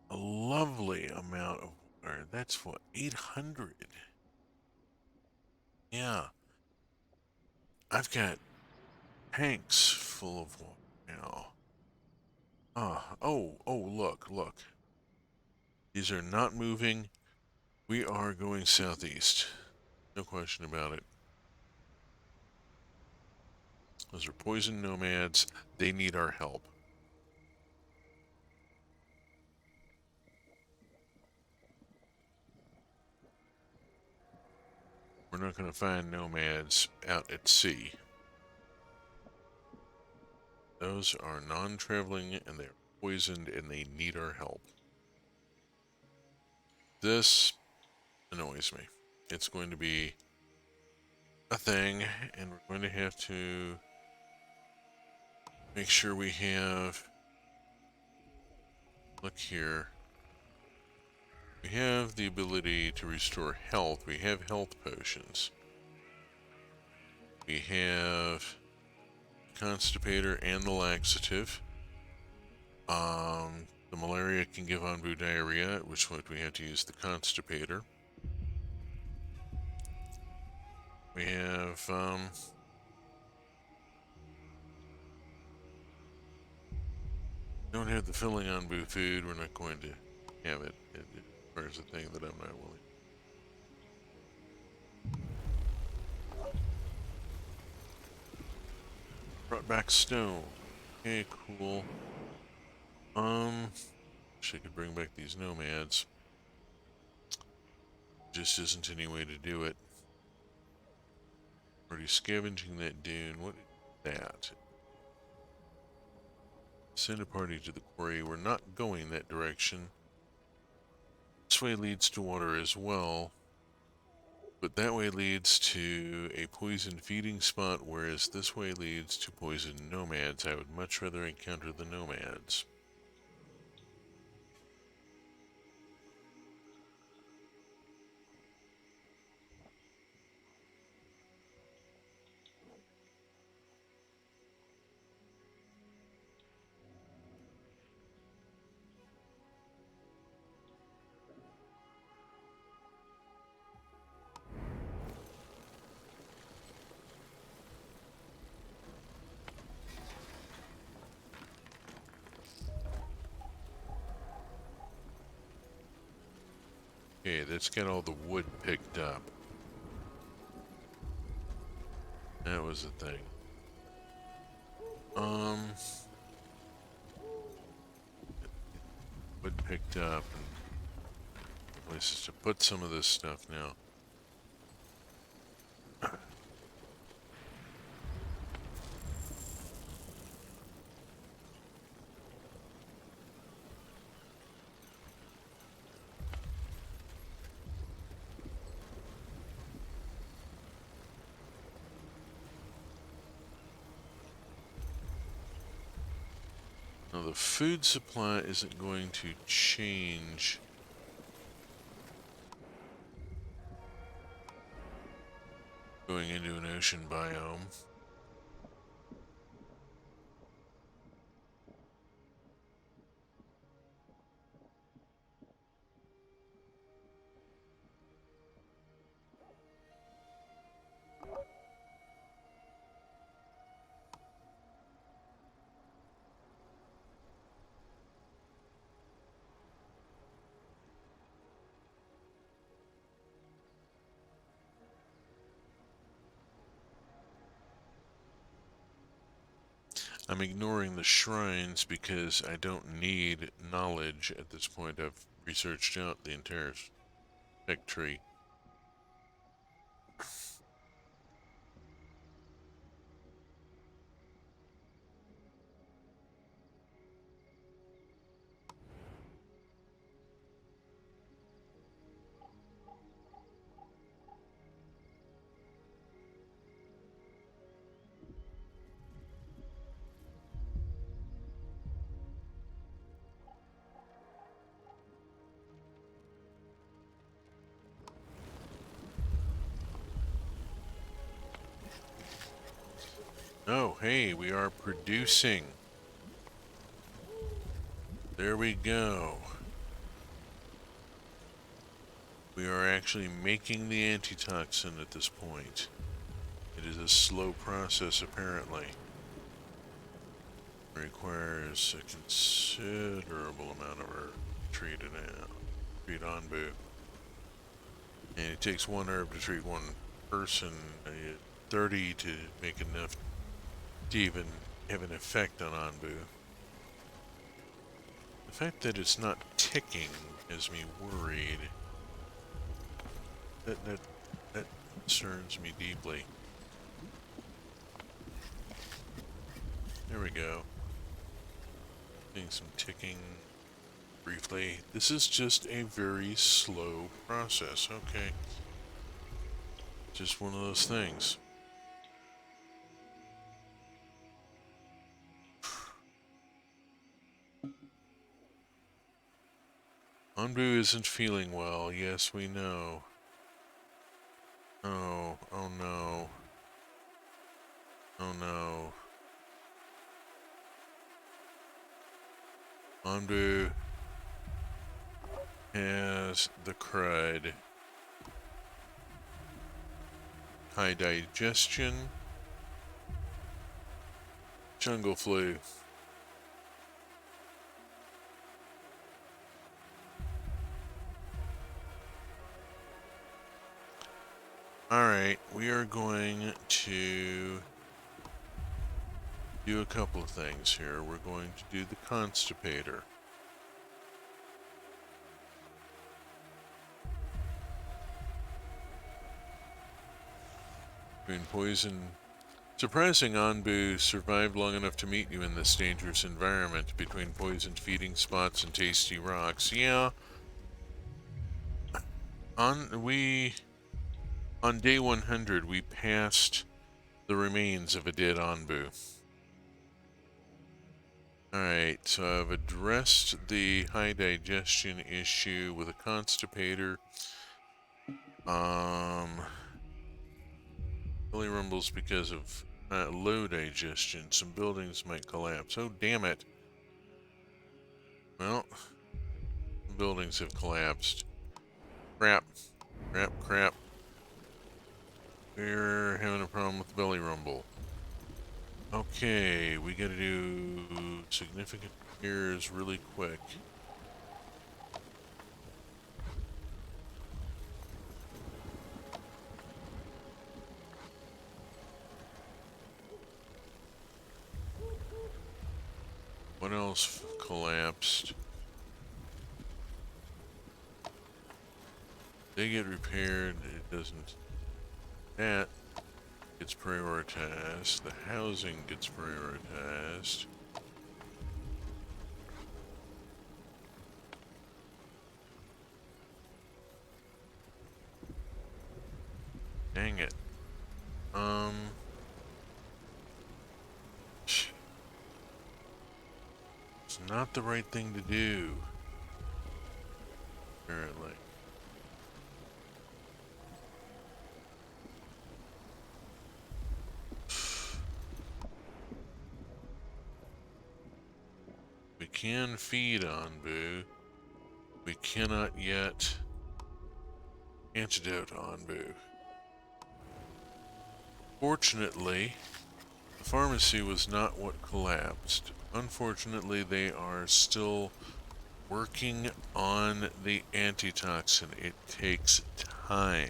a lovely amount of water. That's what, 800? Yeah. I've got tanks full of water now. Look. These are not moving. We are going southeast. No question about it. Those are poison nomads. They need our help. We're not going to find nomads out at sea. Those are non-traveling, and they're poisoned, and they need our help. This annoys me. It's going to be a thing, and we're going to have to make sure we have... Look here. We have the ability to restore health. We have health potions. We have Constipator and the laxative. The malaria can give Onbu diarrhea, at which point we have to use the Constipator. We have, don't have the filling Onbu food. We're not going to have it. It requires a thing that I'm not willing. Brought back stone. Okay, cool. Wish I could bring back these nomads. Just isn't any way to do it. Already scavenging that dune. What is that? Send a party to the quarry. We're not going that direction. This way leads to water as well. But that way leads to a poison feeding spot, whereas this way leads to poison nomads. I would much rather encounter the nomads. Okay, that's got all the wood picked up. That was the thing. Wood picked up, and places to put some of this stuff now. the food supply isn't going to change. Going into an ocean biome. I'm ignoring the shrines because I don't need knowledge at this point. I've researched out the entire spec tree. Oh, hey, we are producing. There we go. We are actually making the antitoxin at this point. It is a slow process, apparently. It requires a considerable amount of herb to treat Onbu. And it takes one herb to treat one person, 30 to make enough to even have an effect on Onbu. The fact that it's not ticking has me worried. That concerns me deeply. There we go. Getting some ticking briefly. This is just a very slow process, okay. Just one of those things. Onbu isn't feeling well, yes we know. Oh no. Oh no. Onbu has the crud. High digestion. Jungle flu. Alright, we are going to do a couple of things here. We're going to do the constipator. Between poison. Surprising Onbu survived long enough to meet you in this dangerous environment between poisoned feeding spots and tasty rocks. Yeah. On day 100 we passed the remains of a dead Onbu. Alright, so I've addressed the high digestion issue with a constipator. Belly rumbles because of low digestion. Some buildings might collapse. Oh, damn it. Well, buildings have collapsed. Crap. Crap. We're having a problem with the belly rumble. Okay, we gotta do significant repairs really quick. What else collapsed? They get repaired, it doesn't. That gets prioritized. The housing gets prioritized. Dang it. It's Not the right thing to do, apparently. We can feed Anbu. We cannot yet antidote Anbu. Fortunately, the pharmacy was not what collapsed. Unfortunately, they are still working on the antitoxin. It takes time.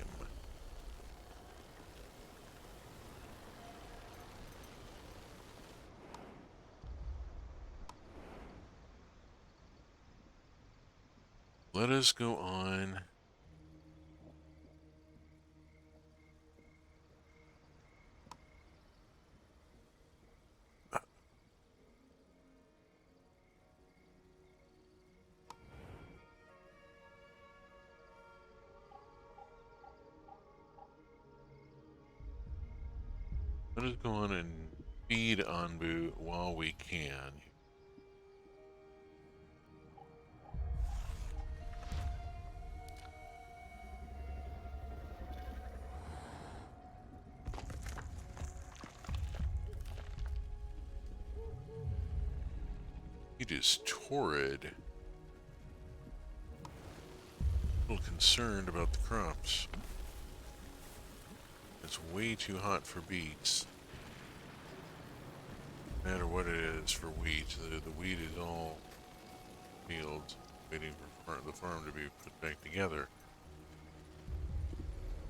Let us go on. Let us go on and feed Anbu while we can. It is torrid. A little concerned about the crops. It's way too hot for beets. No matter what it is for wheat, the wheat is all fields waiting for the farm to be put back together.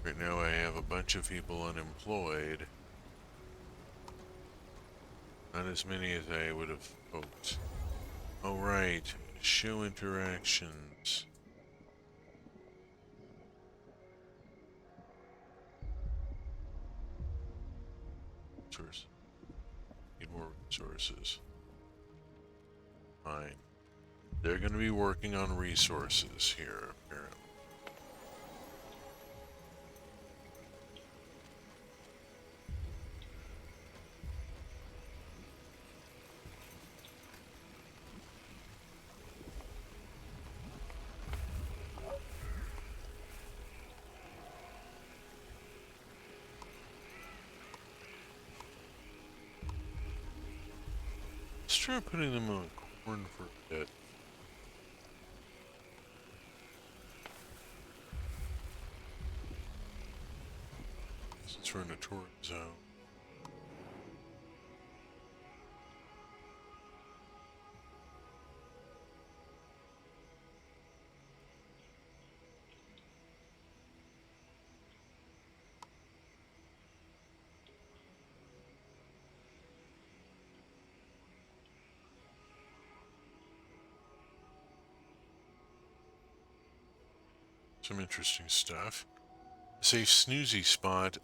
Right now I have a bunch of people unemployed. Not as many as I would have hoped. Oh right, show interactions. Resources. Need more resources. Fine. They're going to be working on resources here, apparently. Let's try putting them on corn for a bit. Since we're in a torrid zone. Some interesting stuff. A safe snoozy spot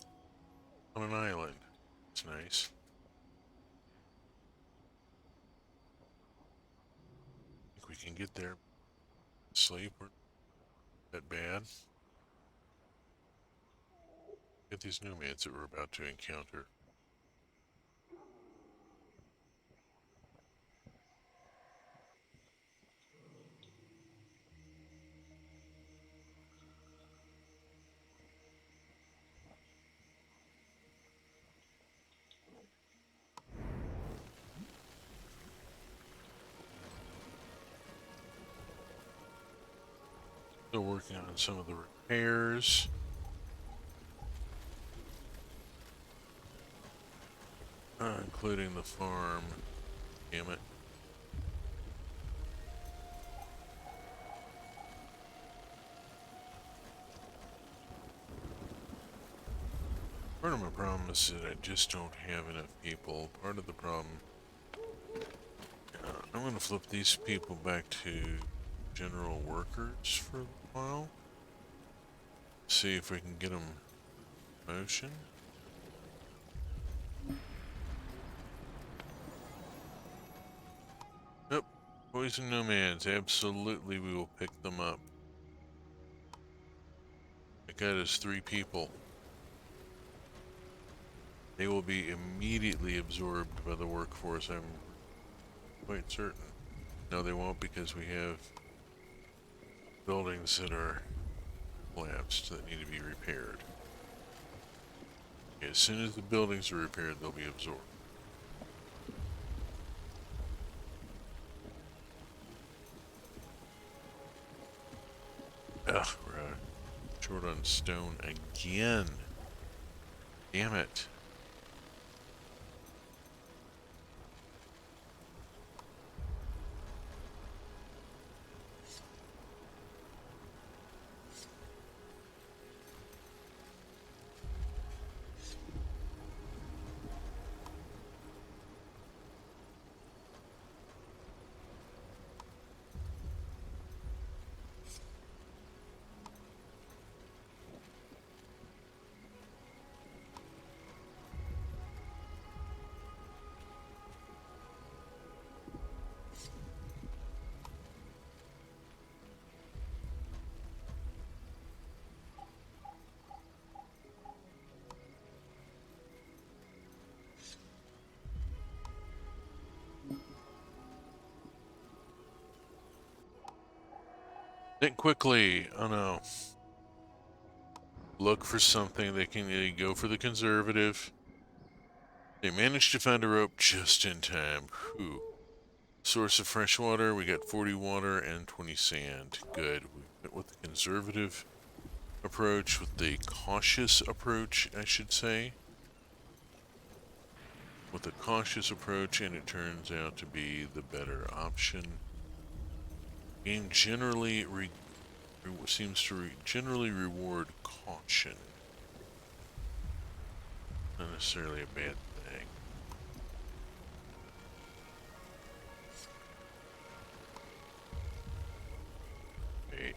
on an island. It's nice. Think we can get there. Sleep or that bad. Get these nomads that we're about to encounter. Still working on some of the repairs. Including the farm. Damn it. Part of my problem is that I just don't have enough people. Part of the problem... I'm going to flip these people back to general workers for a while. See if we can get them motion. Nope. Poison nomads. Absolutely, we will pick them up. That got us 3 people. They will be immediately absorbed by the workforce, I'm quite certain. No, they won't, because we have buildings that are collapsed that need to be repaired. Okay, as soon as the buildings are repaired, they'll be absorbed. Ugh, we're short on stone again. Damn it. Think quickly. Oh no. Look for something that can go for the conservative. They managed to find a rope just in time. Whew. Source of fresh water. We got 40 water and 20 sand. Good. We went with the conservative approach, with the cautious approach, I should say. With a cautious approach, and it turns out to be the better option. Game generally seems to generally reward caution. Not necessarily a bad thing. Wait.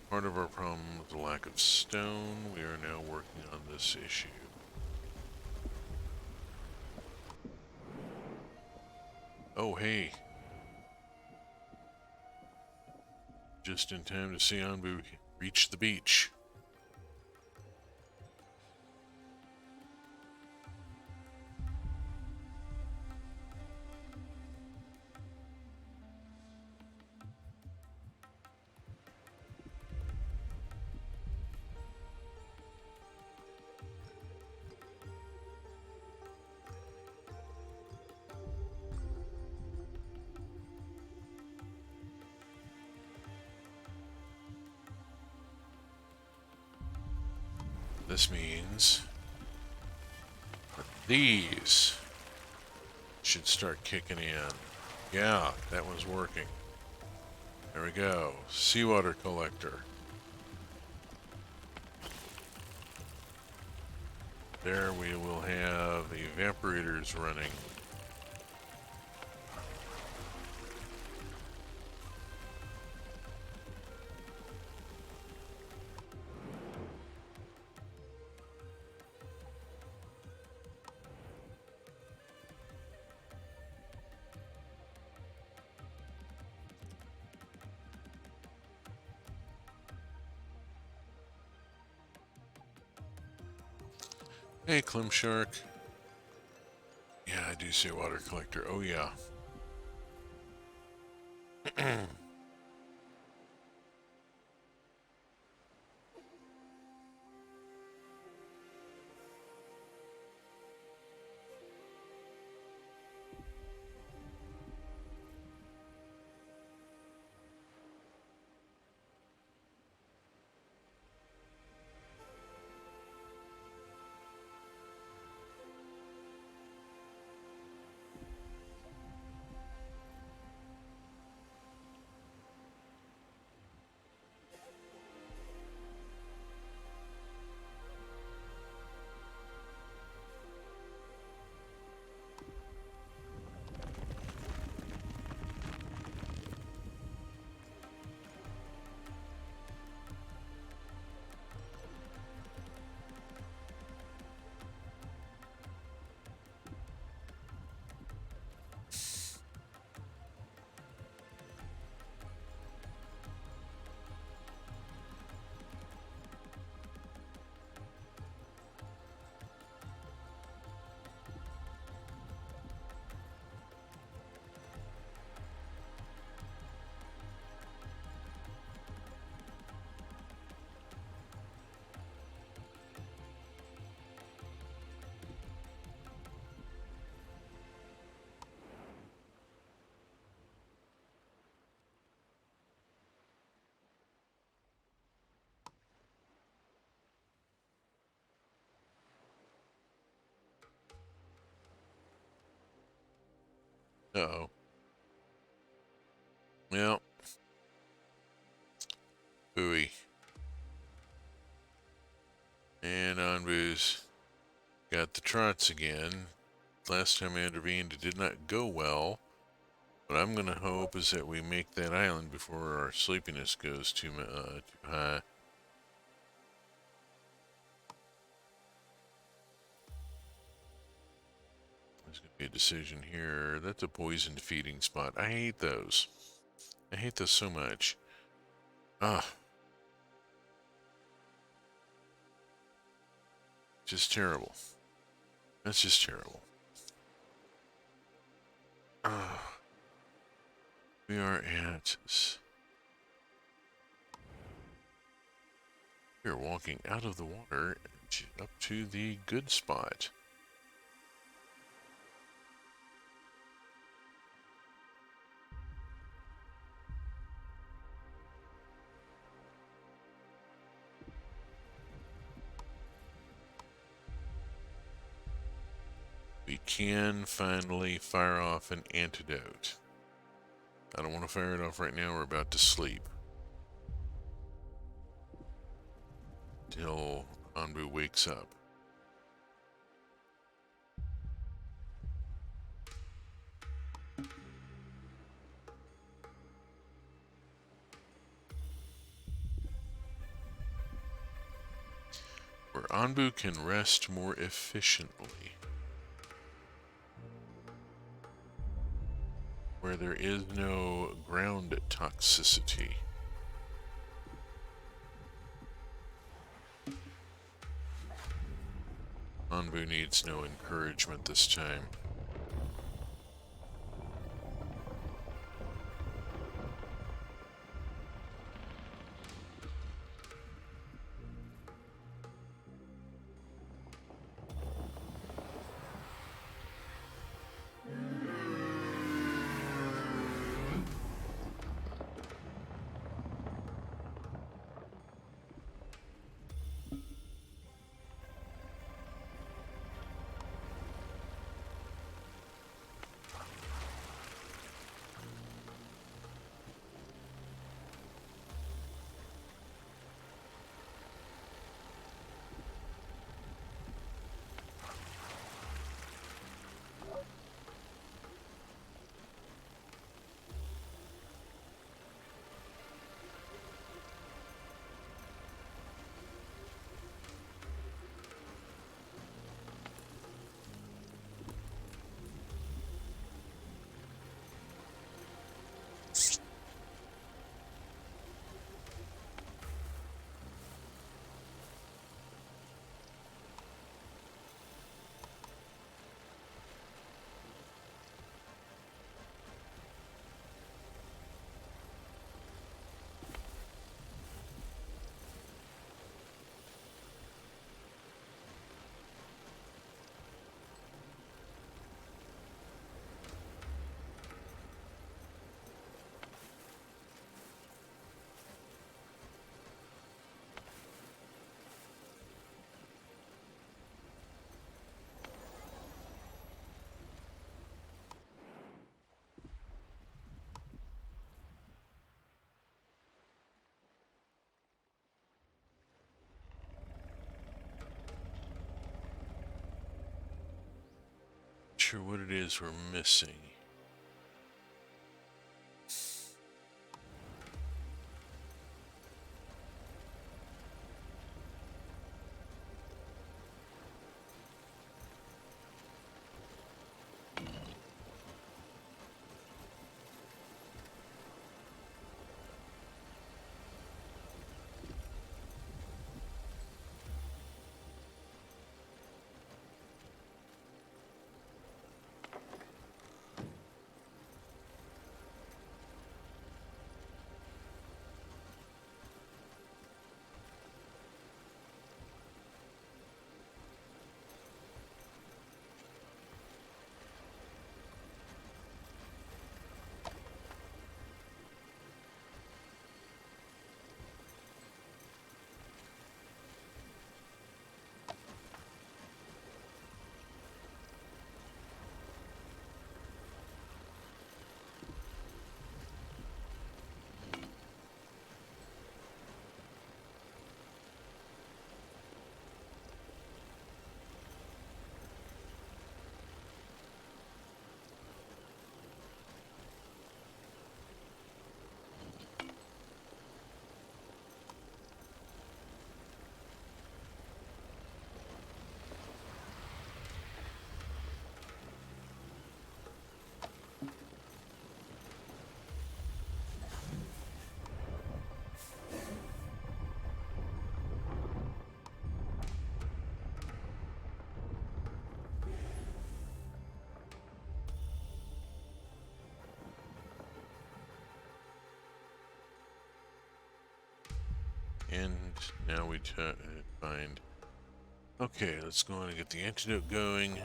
Part of our problem with the lack of stone. We are now working on this issue. Oh, hey. Just in time to see Anbu reach the beach. This means that these should start kicking in. Yeah, that one's working. There we go. Seawater collector. There we will have evaporators running. Hey, Clim Shark. Yeah, I do see a water collector. Oh, yeah. Uh-oh. Well, Booey. And Anbu's got the trots again. Last time I intervened, it did not go well. What I'm going to hope is that we make that island before our sleepiness goes too high. There's going to be a decision here. That's a poisoned feeding spot. I hate those. I hate those so much. Ah. Just terrible. That's just terrible. Ah. We are at... We are walking out of the water up to the good spot. We can finally fire off an antidote. I don't want to fire it off right now. We're about to sleep. Till Anbu wakes up. Where Anbu can rest more efficiently. Where there is no ground toxicity. Anbu needs no encouragement this time. Sure what it is we're missing. And now we find... Okay, let's go on and get the antidote going.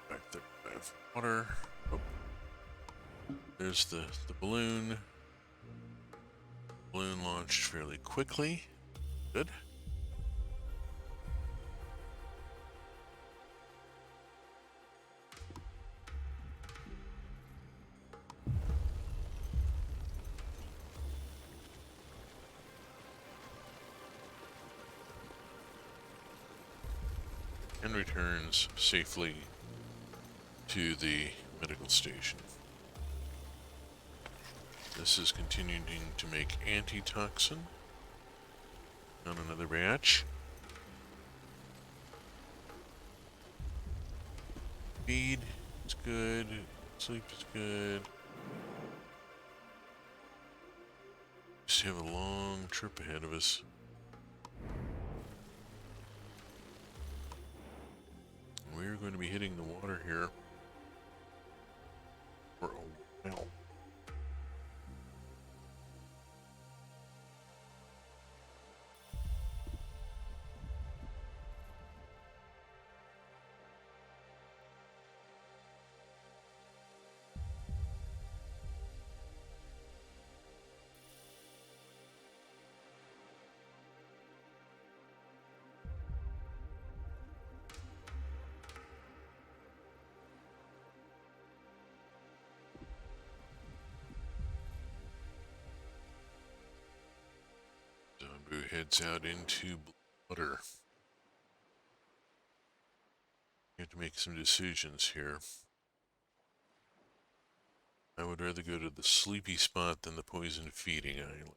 535 water. Oh, there's the balloon. Balloon launched fairly quickly. Good. And returns safely to the medical station. This is continuing to make antitoxin on another batch. Feed is good. Sleep is good. Just have a long trip ahead of us. We're going to be hitting the water here for a while. Zanbu heads out into water. We have to make some decisions here. I would rather go to the sleepy spot than the poison feeding island.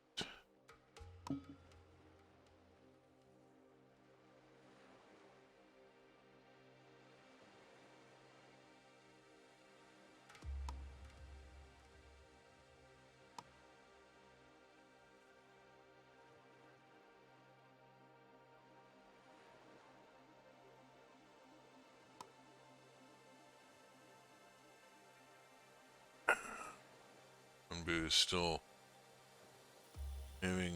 Zanbu is still having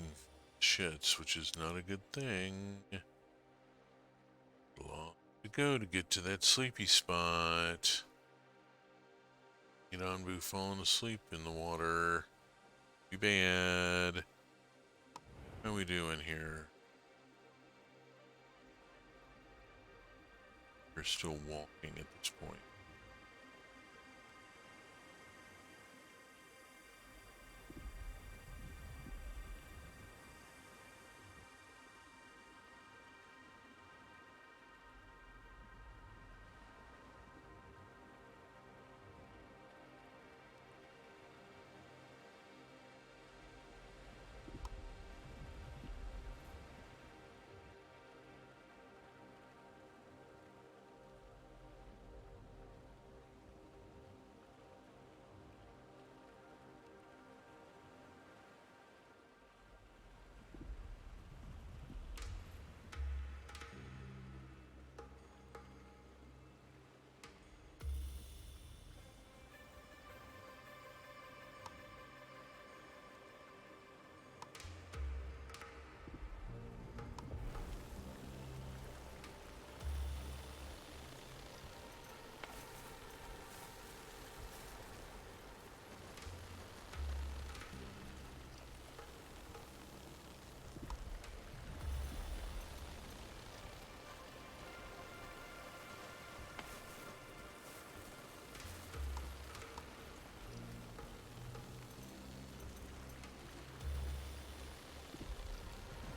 shits, which is not a good thing. Long to go to get to that sleepy spot. Zanbu falling asleep in the water. Be bad. How are we doing here? We're still walking at this point.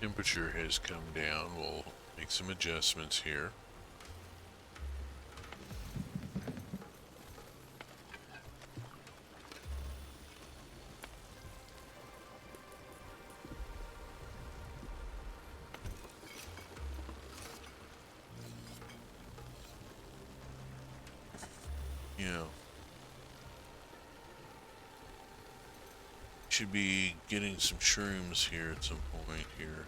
Temperature has come down. We'll make some adjustments here. Should be getting some shrooms here at some point here.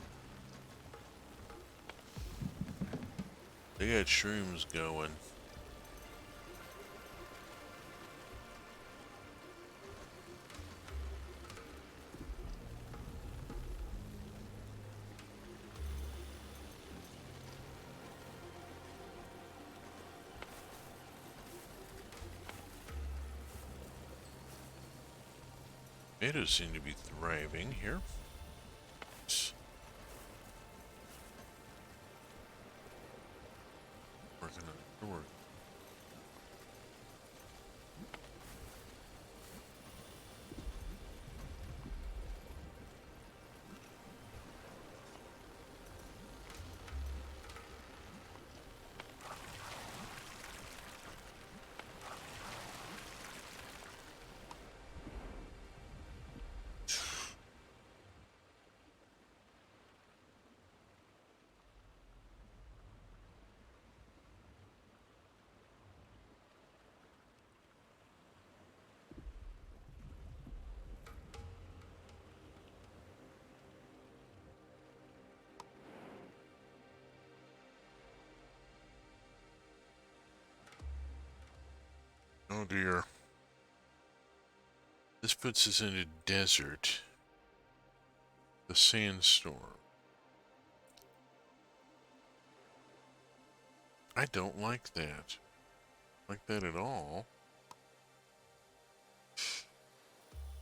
They got shrooms going. Tomatoes seem to be thriving here. Working on the door. Oh dear. This puts us in a desert. The sandstorm. I don't like that. Like that at all. On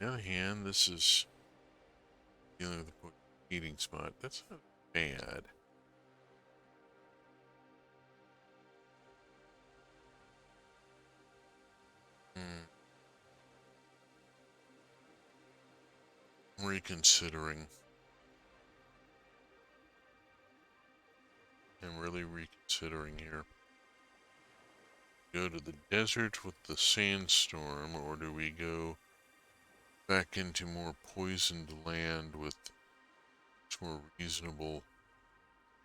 the other hand, this is dealing with a heating spot. That's not bad. Reconsidering. I'm really reconsidering here. Go to the desert with the sandstorm, or do we go back into more poisoned land with more reasonable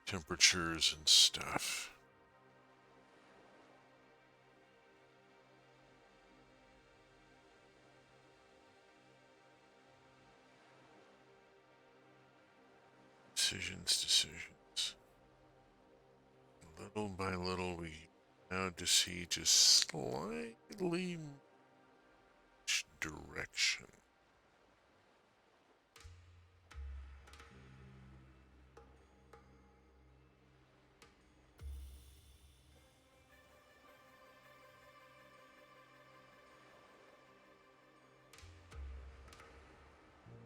temperatures and stuff? Decisions. Little by little, we now to see just slightly much direction.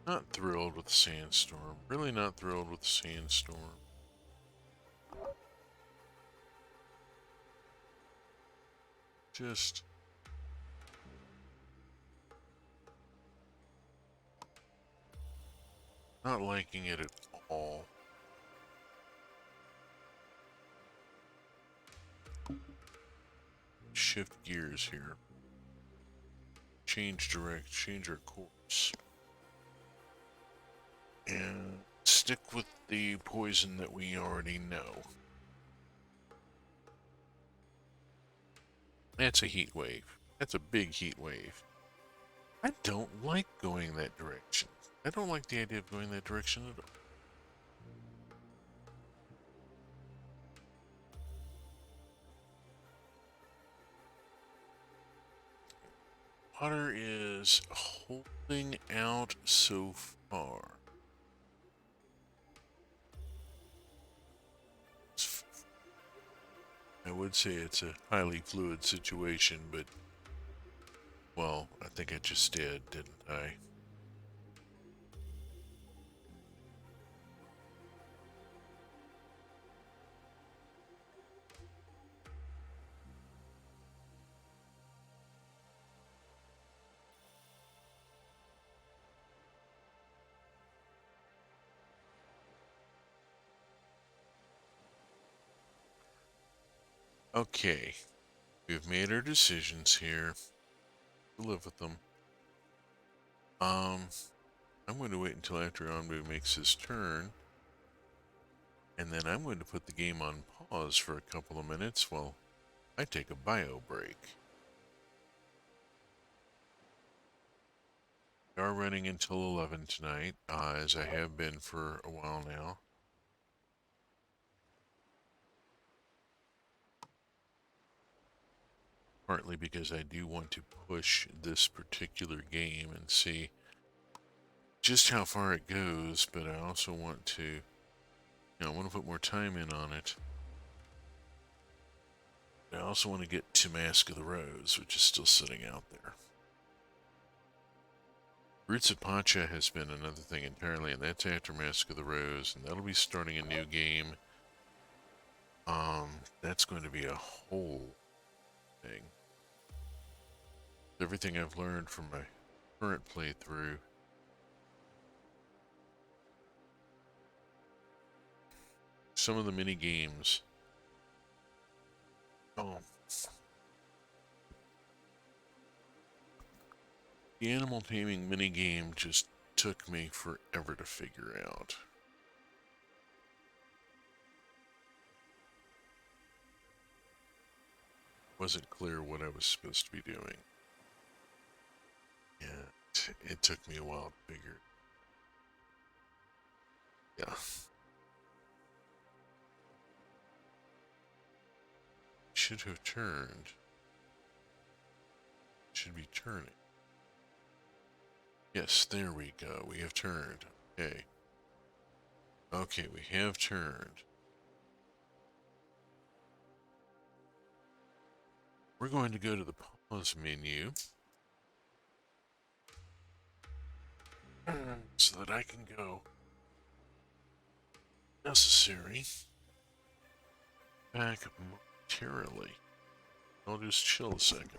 Not thrilled with the sandstorm. Really not thrilled with the sandstorm. Just not liking it at all. Shift gears here. Change our course. And stick with the poison that we already know. That's a heat wave. That's a big heat wave. I don't like going that direction. I don't like the idea of going that direction at all. Water is holding out so far. I would say it's a highly fluid situation, but, well, I think I just did, didn't I? Okay, we've made our decisions here. We'll live with them. I'm going to wait until after Onbu makes his turn, and then I'm going to put the game on pause for a couple of minutes while I take a bio break. We are running until 11 tonight, as I have been for a while now. Partly because I do want to push this particular game and see just how far it goes, but I also want to, I want to put more time in on it. I also want to get to Mask of the Rose, which is still sitting out there. Roots of Pacha has been another thing entirely, and that's after Mask of the Rose, and that'll be starting a new game. That's going to be a whole thing. Everything I've learned from my current playthrough. Some of the mini games. Oh, the animal taming mini game just took me forever to figure out. Wasn't clear what I was supposed to be doing. And it took me a while to figure. Yeah. Should have turned. Should be turning. Yes, there we go. We have turned. Okay. Okay, we have turned. We're going to go to the pause menu so that I can go necessary back momentarily. I'll just chill a second.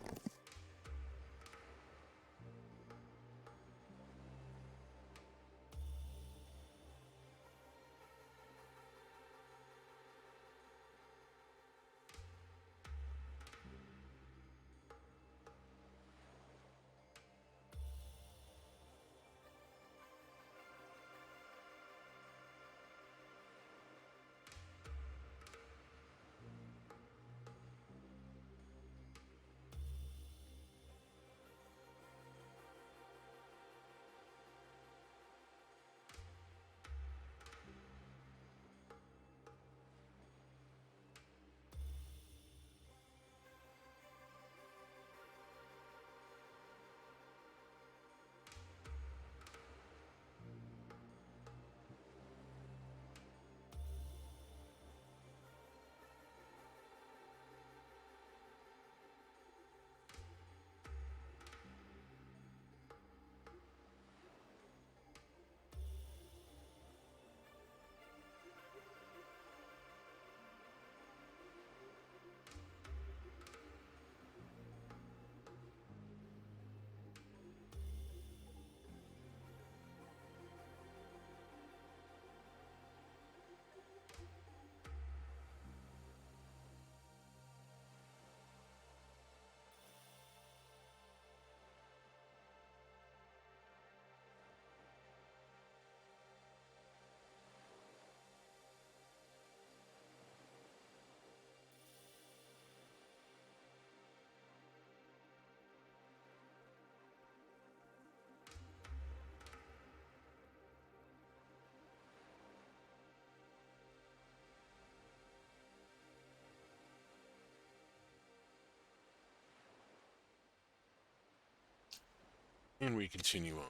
And we continue on.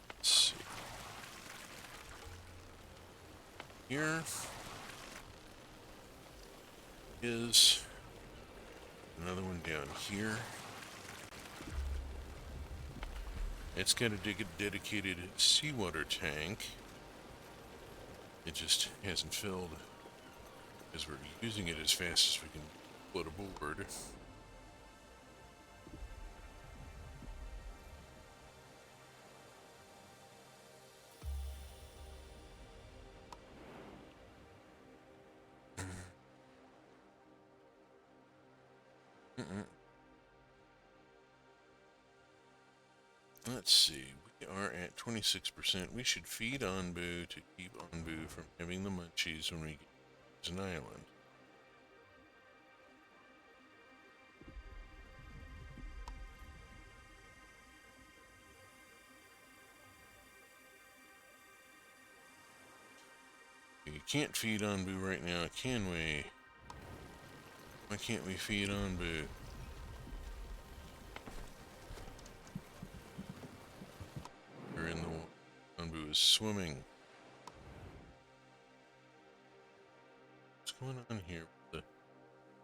Let's see. Here is another one down here. It's got a dedicated seawater tank. It just hasn't filled because we're using it as fast as we can float aboard. Let's see. We are at 26%. We should feed Anbu to keep Anbu from having the munchies when we get to an island. We can't feed Anbu right now, can we? Why can't we feed Anbu? We're in the water. Anbu is swimming. What's going on here?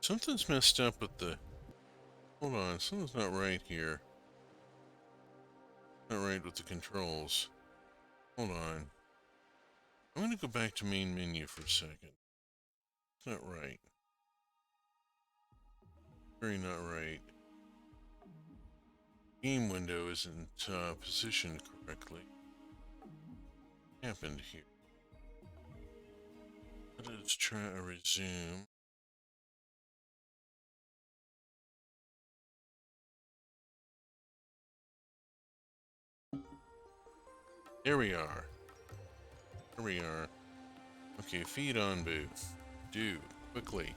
Something's messed up with the... Hold on, something's not right here. Not right with the controls. Hold on. I'm gonna go back to main menu for a second. It's not right. Very not right. Game window isn't positioned correctly. What happened here? Let's try a resume. There we are. There we are. Okay, feed on booth. Do quickly.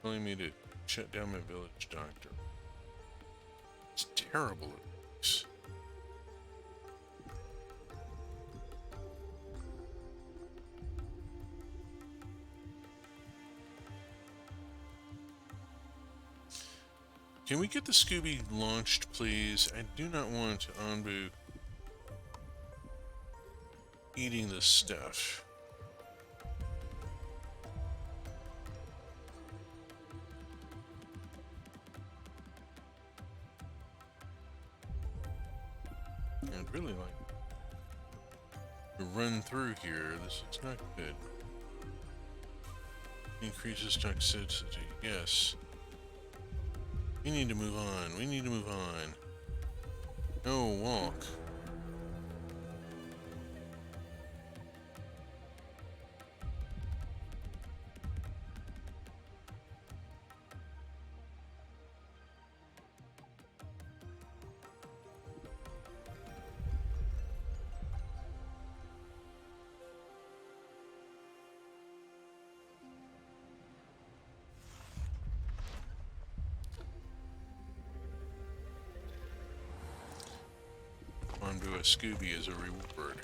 Telling me to shut down my village doctor. It's terrible it looks. Can we get the Scooby launched, please? I do not want Anbu eating this stuff. I'd really like to run through here. This is not good. Increases toxicity. Yes. We need to move on. We need to move on. No, walk. Onto a Scooby as a reward.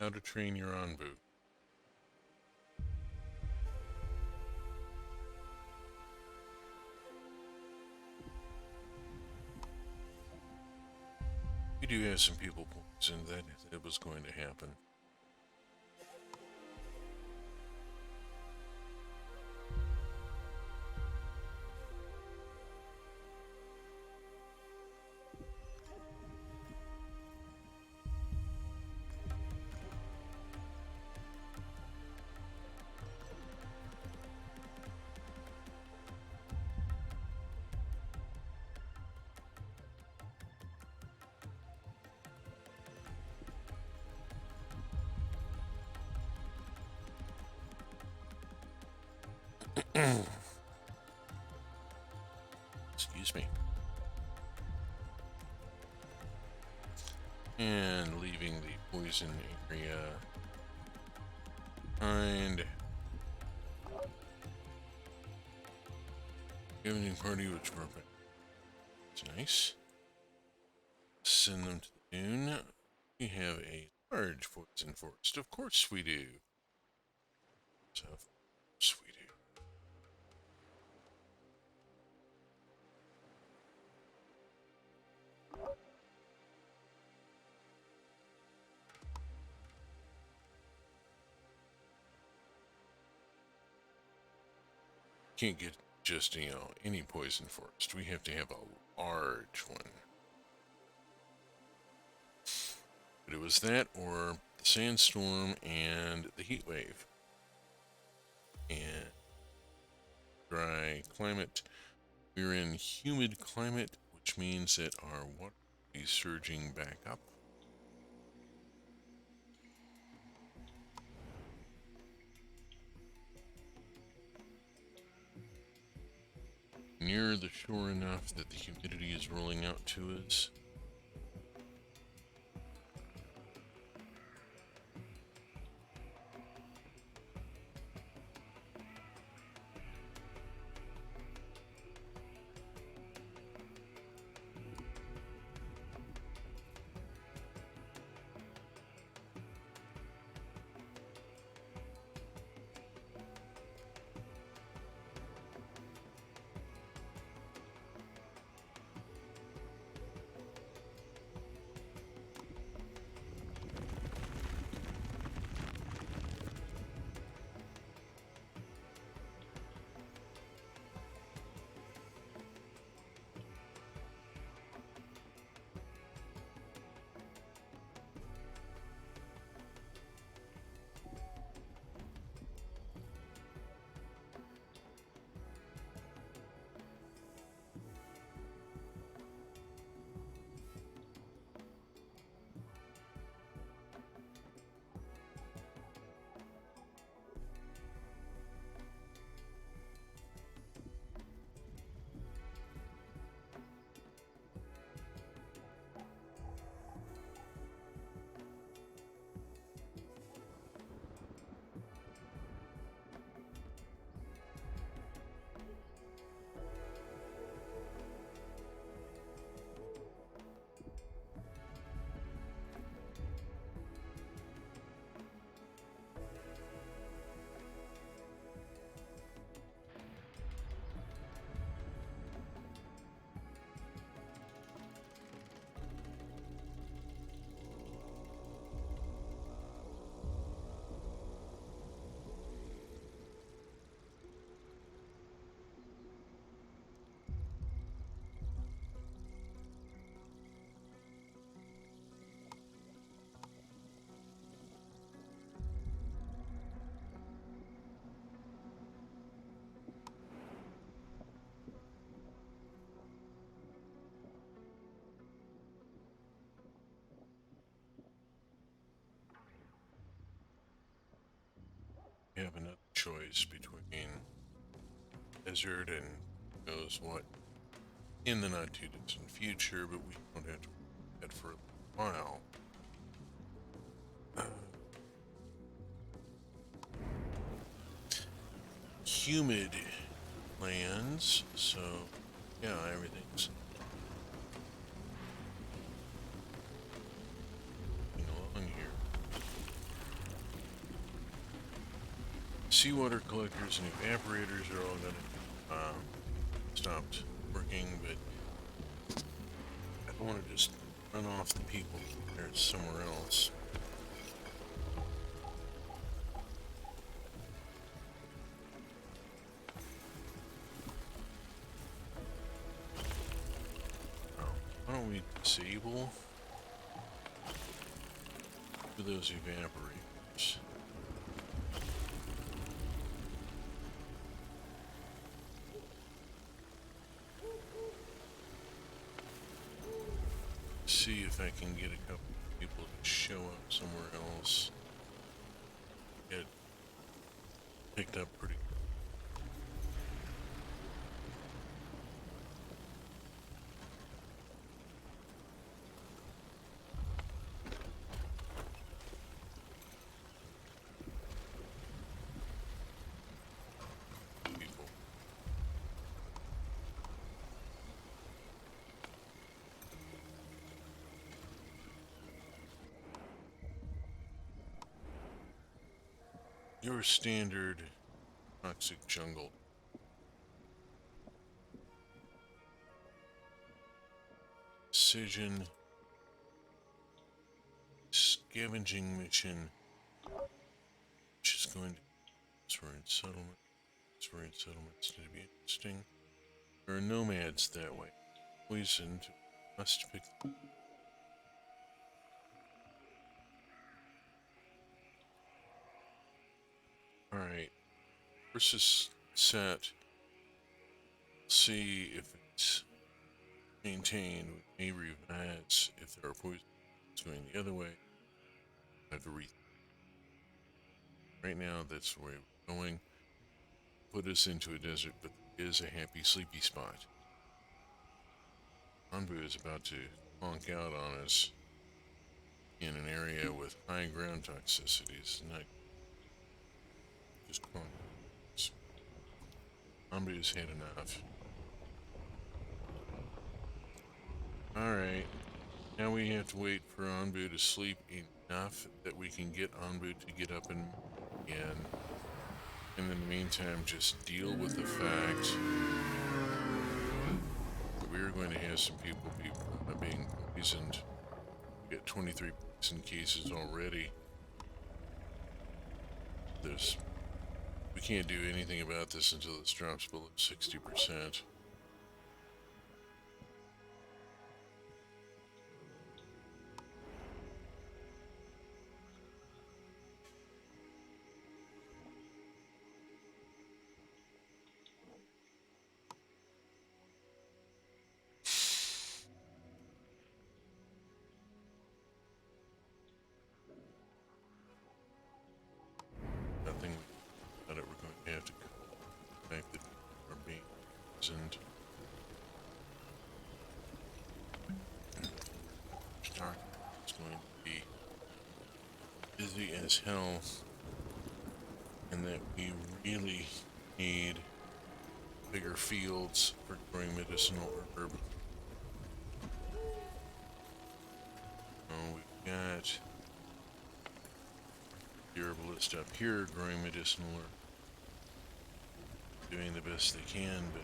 How to train your Anbu. We do have some people poisoned. That was going to happen. Excuse me. And leaving the poison area behind. Evening party was perfect. It's nice. Send them to the dune. We have a large poison forest. Of course we do. So, of course we do. Can't get just, any poison forest. We have to have a large one. But it was that or the sandstorm and the heat wave. And dry climate. We're in humid climate, which means that our water is surging back up. Near the shore enough that the humidity is rolling out to us. We have another choice between desert and who knows what in the not too distant future, but we don't have to do that for a while. Humid lands, so yeah, everything's along here. Seawater collectors and evaporators are all gonna stopped working, but I don't want to just run off the people there somewhere else. Why don't we disable those evaporators? See if I can get a couple of people to show up somewhere else. Get picked up pretty. People. Your standard toxic jungle. Precision scavenging mission, which is going to Saurian settlement. Saurian settlements need to be interesting. There are nomads that way. Poisoned. Must pick. Alright. Versus set. See if it's maintained. We may revise if there are poisons going the other way. I have to read. Right now, that's where we're going. Put us into a desert, but there is a happy, sleepy spot. Anbu is about to honk out on us in an area with high ground toxicities. Not just honk. Anbu's had enough. Alright. Now we have to wait for Anbu to sleep enough that we can get Anbu to get up and again. And in the meantime, just deal with the fact that we are going to have some people being poisoned. We got 23 poison cases already. We can't do anything about this until this drops below 60%. Nothing about it. We're going to have to the fact that people are being poisoned. Dark is going to be busy as hell, and that we really need bigger fields for growing medicinal herb. Oh, we've got the herbalist up here growing medicinal herb, doing the best they can, but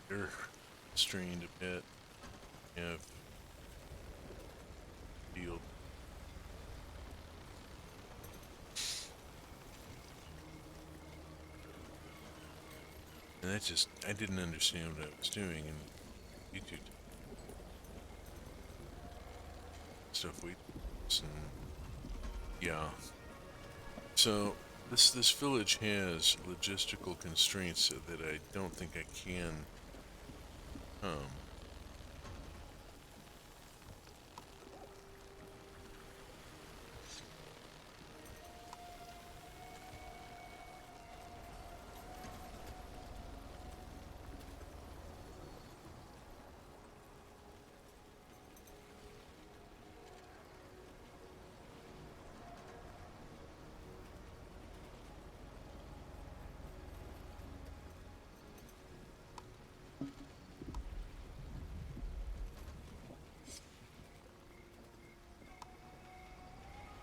they're strained a bit. Have field. And that's just, I didn't understand what I was doing, and YouTube stuff we, and yeah. So this village has logistical constraints that I don't think I can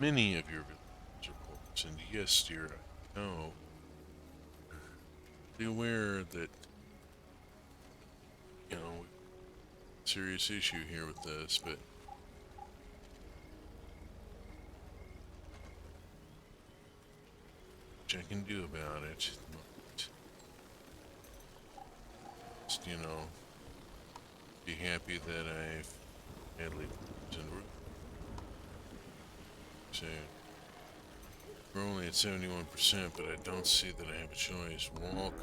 Many of your villages are poisoned. Yes, dear, I know. Be aware that, serious issue here with this, but which I can do about it. Just, be happy that I've badly poisoned Root. So, we're only at 71%, but I don't see that I have a choice. Walk.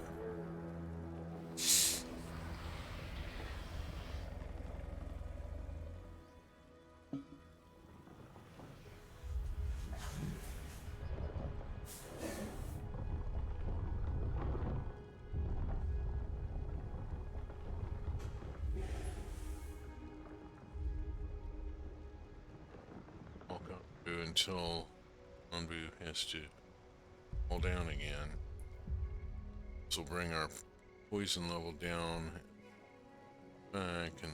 Walk up to until Anbu has to fall down again. This will bring our poison level down back and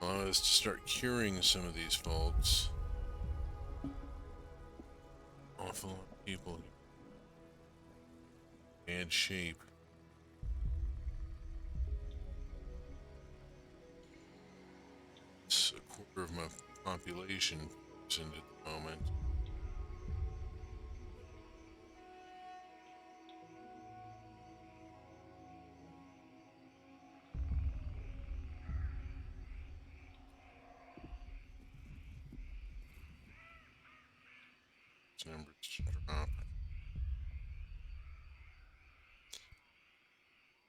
allow us to start curing some of these folks. Awful lot of people in bad shape. It's a quarter of my population poisoned at the moment. Numbers to drop.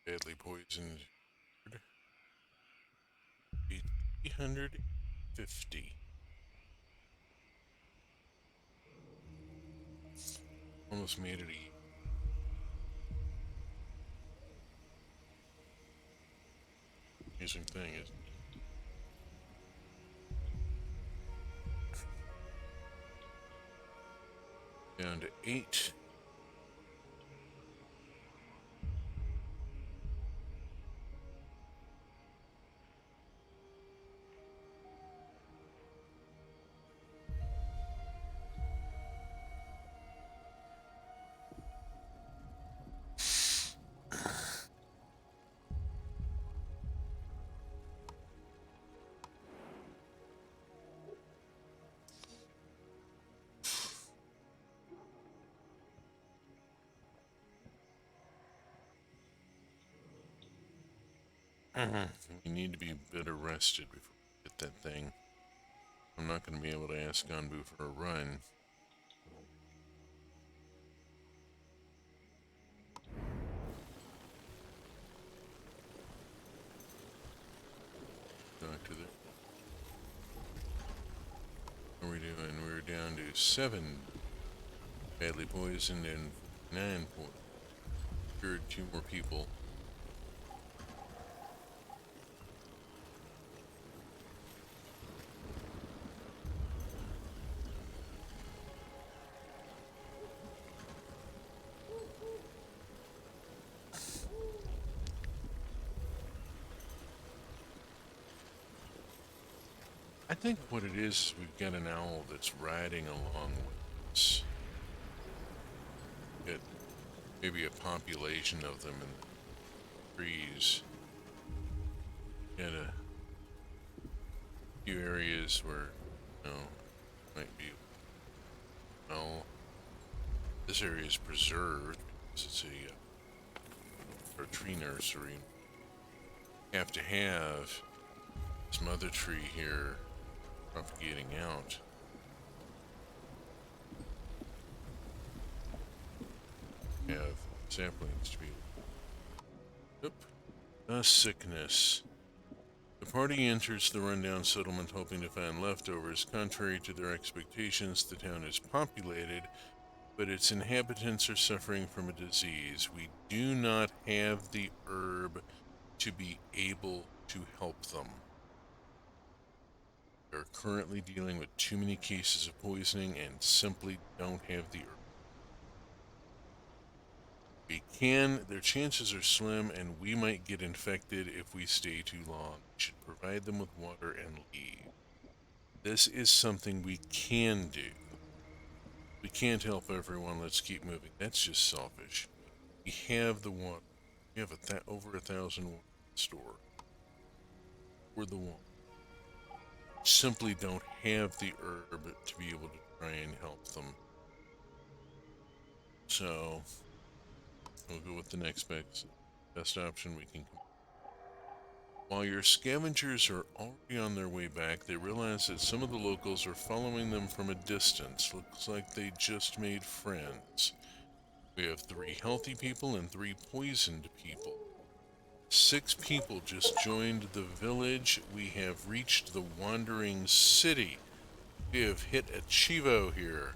Badly poisoned. 350. Almost made it a amazing thing is down to 8. We need to be better rested before we get that thing. I'm not going to be able to ask Ganbu for a run. Doctor there. What are we doing? We're down to 7 badly poisoned and 9 cured 2 more people. I think what it is, we've got an owl that's riding along with us. Got maybe a population of them in the trees. Got a few areas where, might be, well, this area is preserved because it's a tree nursery. You have to have this mother tree here propagating out. Have saplings to be. Yep. A sickness. The party enters the rundown settlement hoping to find leftovers. Contrary to their expectations, the town is populated, but its inhabitants are suffering from a disease. We do not have the herb to be able to help them. We are currently dealing with too many cases of poisoning and simply don't have the herb. Their chances are slim, and we might get infected if we stay too long. We should provide them with water and leave. This is something we can do. We can't help everyone. Let's keep moving. That's just selfish. We have the water. We have over 1,000 water in the store. We're the one. Simply don't have the herb to be able to try and help them. So we'll go with the next best option we can. While your scavengers are already on their way back, they realize that some of the locals are following them from a distance. Looks like they just made friends. We have 3 healthy people and 3 poisoned people. 6 people just joined the village. We have reached the Wandering City. We have hit a Chivo here.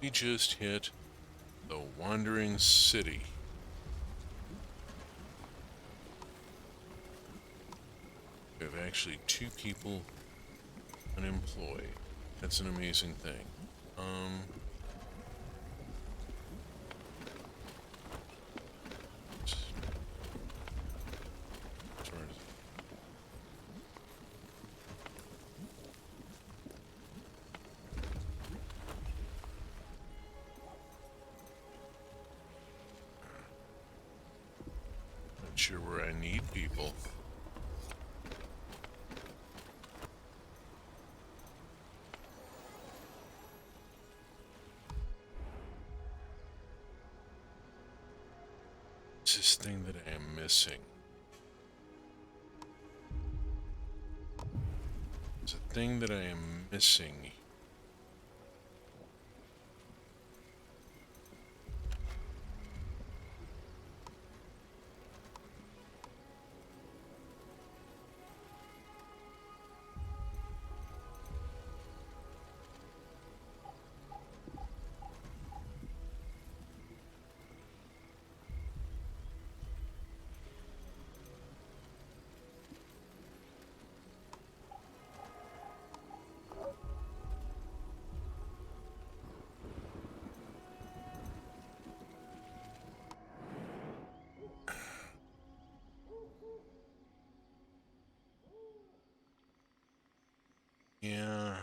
We just hit the Wandering City. We have actually 2 people unemployed. That's an amazing thing. Not sure where I need people. It's this thing that I am missing. It's a thing that I am missing. Yeah.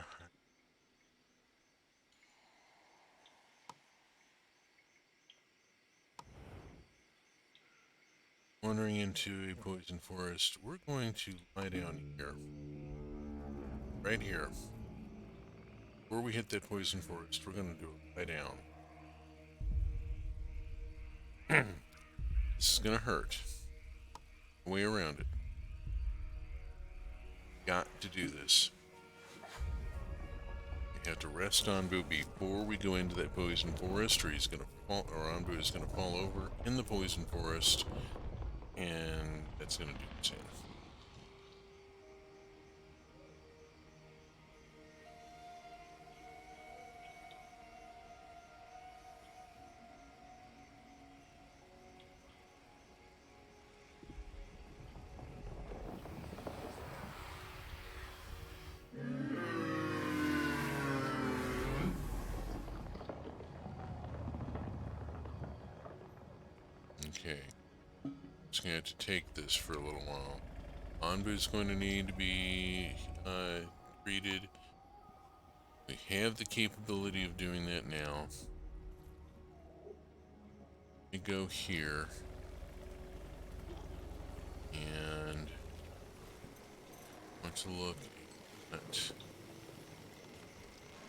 Wandering into a poison forest. We're going to lie down here. Right here. Before we hit that poison forest, we're going to do it. Lie down. This is going to hurt. Way around it. Got to do this. We have to rest Anbu before we go into that poison forest, or he's going to fall, or Anbu is going to fall over in the poison forest, and that's going to do the same. Okay. Just going to have to take this for a little while. Anbu's going to need to be treated. We have the capability of doing that now. We go here. And let's look at...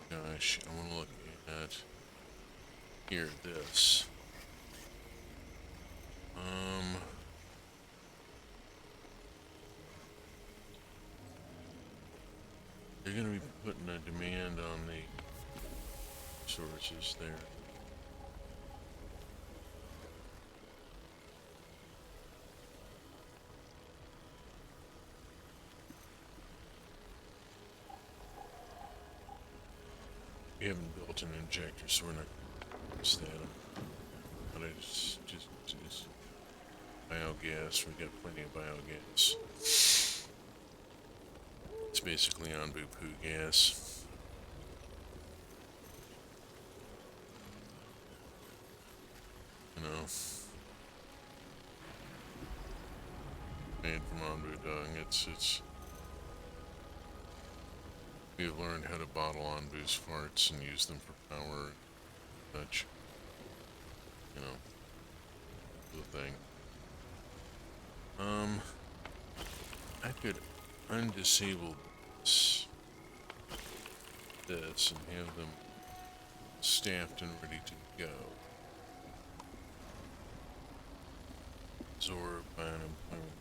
Gosh, I want to look at... Here, this. They're going to be putting a demand on the resources there. We haven't built an injector, so we're not going to use that. But biogas. We got plenty of biogas. It's basically Anbu poo gas. You know, made from Anbu dung. It's. We have learned how to bottle Anbu's farts and use them for power and such. You know, the thing. I could undisable this and have them staffed and ready to go. Absorb by unemployment.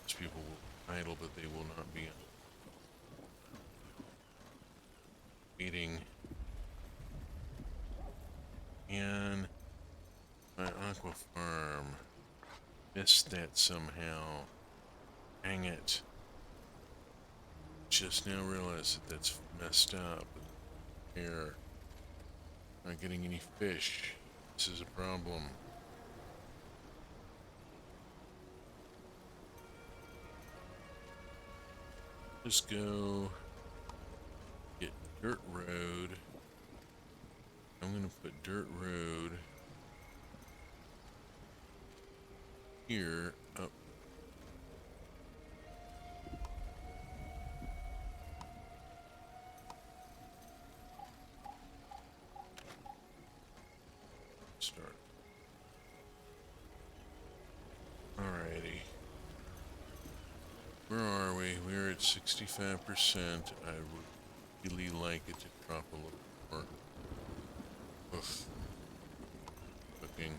These people will idle, but they will not be waiting. And my aqua farm. Missed that somehow. Hang it. Just now realized that that's messed up. Here. Not getting any fish. This is a problem. Just go get dirt road. I'm gonna put dirt road here up. Start. Alrighty. Where are we? We're at 65%. I would really like it to drop a little more. Oof. Cooking here.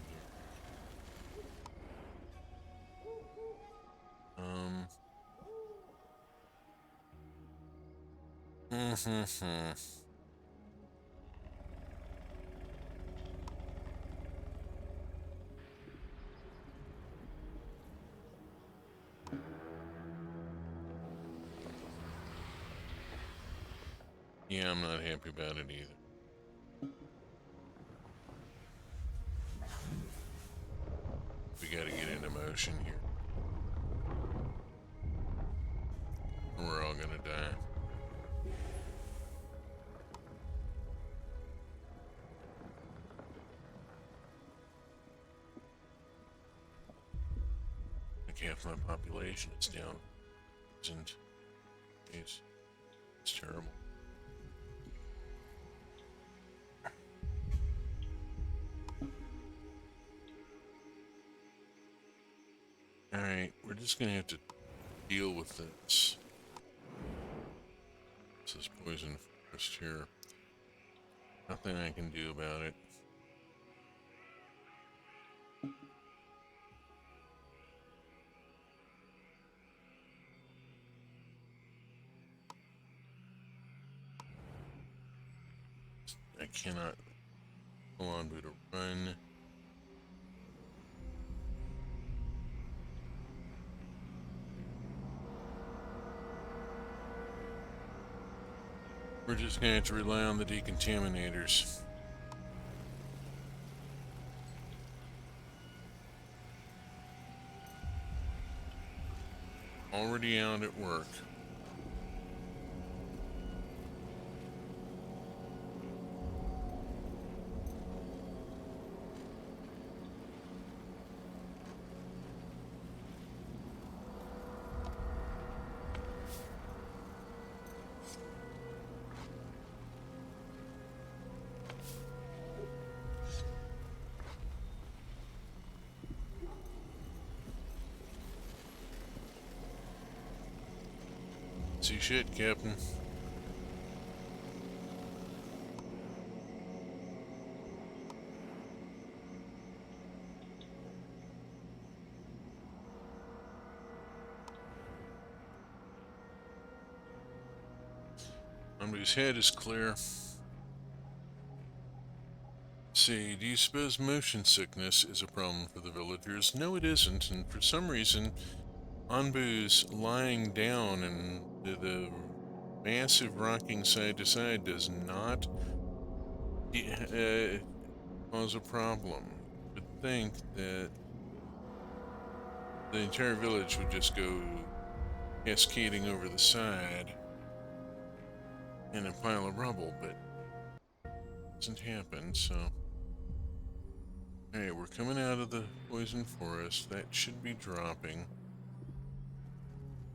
Yeah, I'm not happy about it either. We gotta get into motion here. Or we're all gonna die. Like half my population is down. It's terrible. Alright, we're just gonna have to deal with this. This is poison forest here. Nothing I can do about it. I cannot pull on to run. We're just gonna have to rely on the decontaminators. Already out at work. See shit, Captain. Somebody's head is clear. See, do you suppose motion sickness is a problem for the villagers? No, it isn't, and for some reason, Anbu's lying down and the massive rocking side to side does not cause a problem. But think that the entire village would just go cascading over the side in a pile of rubble, but it doesn't happen, so. Alright, we're coming out of the poison forest. That should be dropping.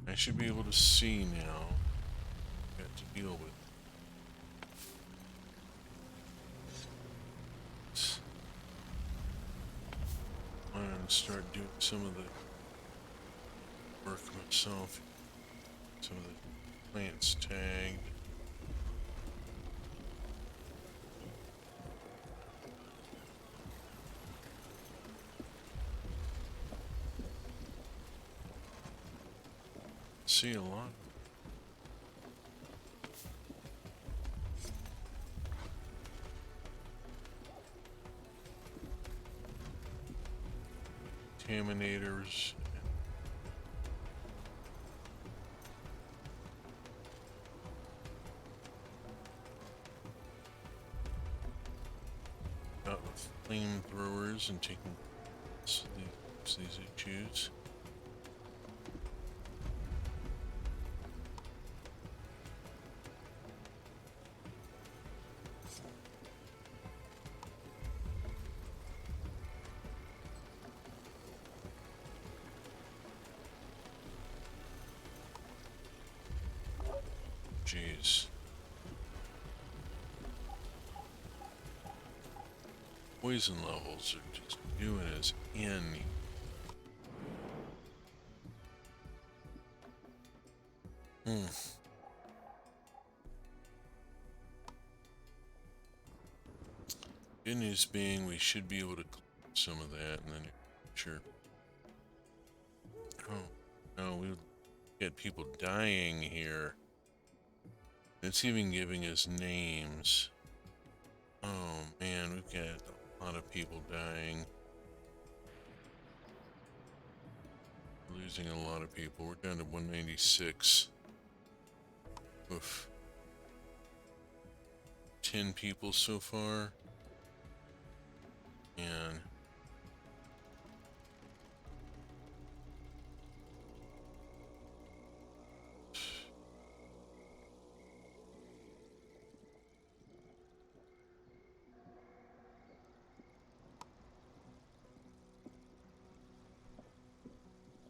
I should be able to see now. Got to deal with this. And start doing some of the work myself. Some of the plants tagged. See a lot. Contaminators. Out with flamethrowers and taking these issues. Jeez. Poison levels are just doing us in. Good news being we should be able to clear some of that and then sure. Oh no, we get people dying here. It's even giving us names. Oh man, we've got a lot of people dying. We're losing a lot of people. We're down to 196. Oof. 10 people so far. And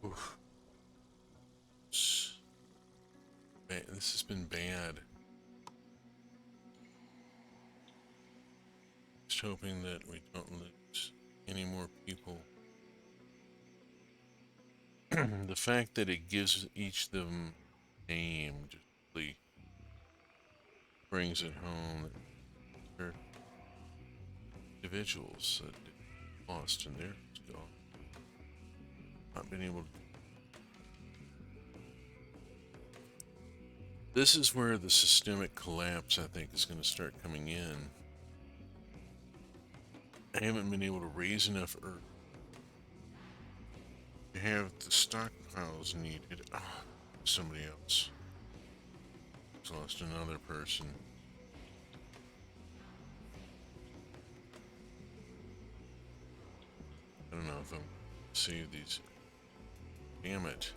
oof. This has been bad. Just hoping that we don't lose any more people. The fact that it gives each of them name just really brings it home that they're individuals that lost in there. Not been able to. This is where the systemic collapse, I think, is going to start coming in. I haven't been able to raise enough earth to have the stockpiles needed. Oh, somebody else. Just lost another person. I don't know if I'm save these. Damn it.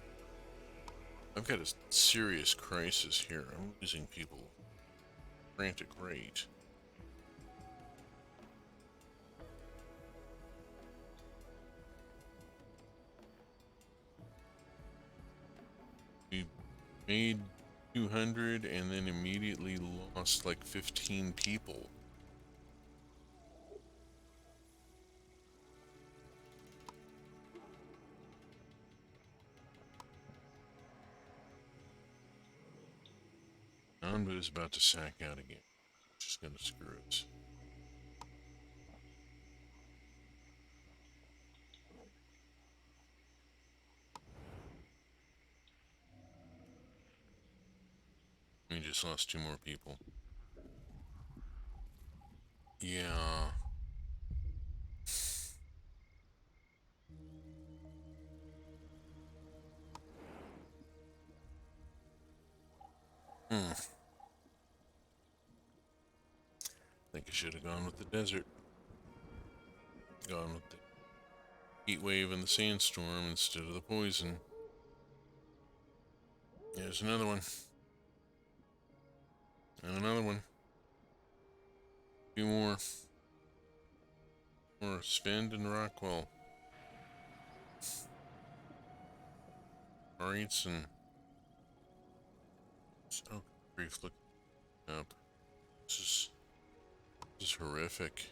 I've got a serious crisis here. I'm losing people at a frantic rate. We made 200 and then immediately lost like 15 people. Nanbu is about to sack out again. Just gonna screw us. We just lost 2 more people. Yeah. I think I should have gone with the desert. Gone with the heat wave and the sandstorm instead of the poison. There's another one. And another one. Two more. More Spend and Rockwell. Alright, and oh, grief, look up. This is horrific.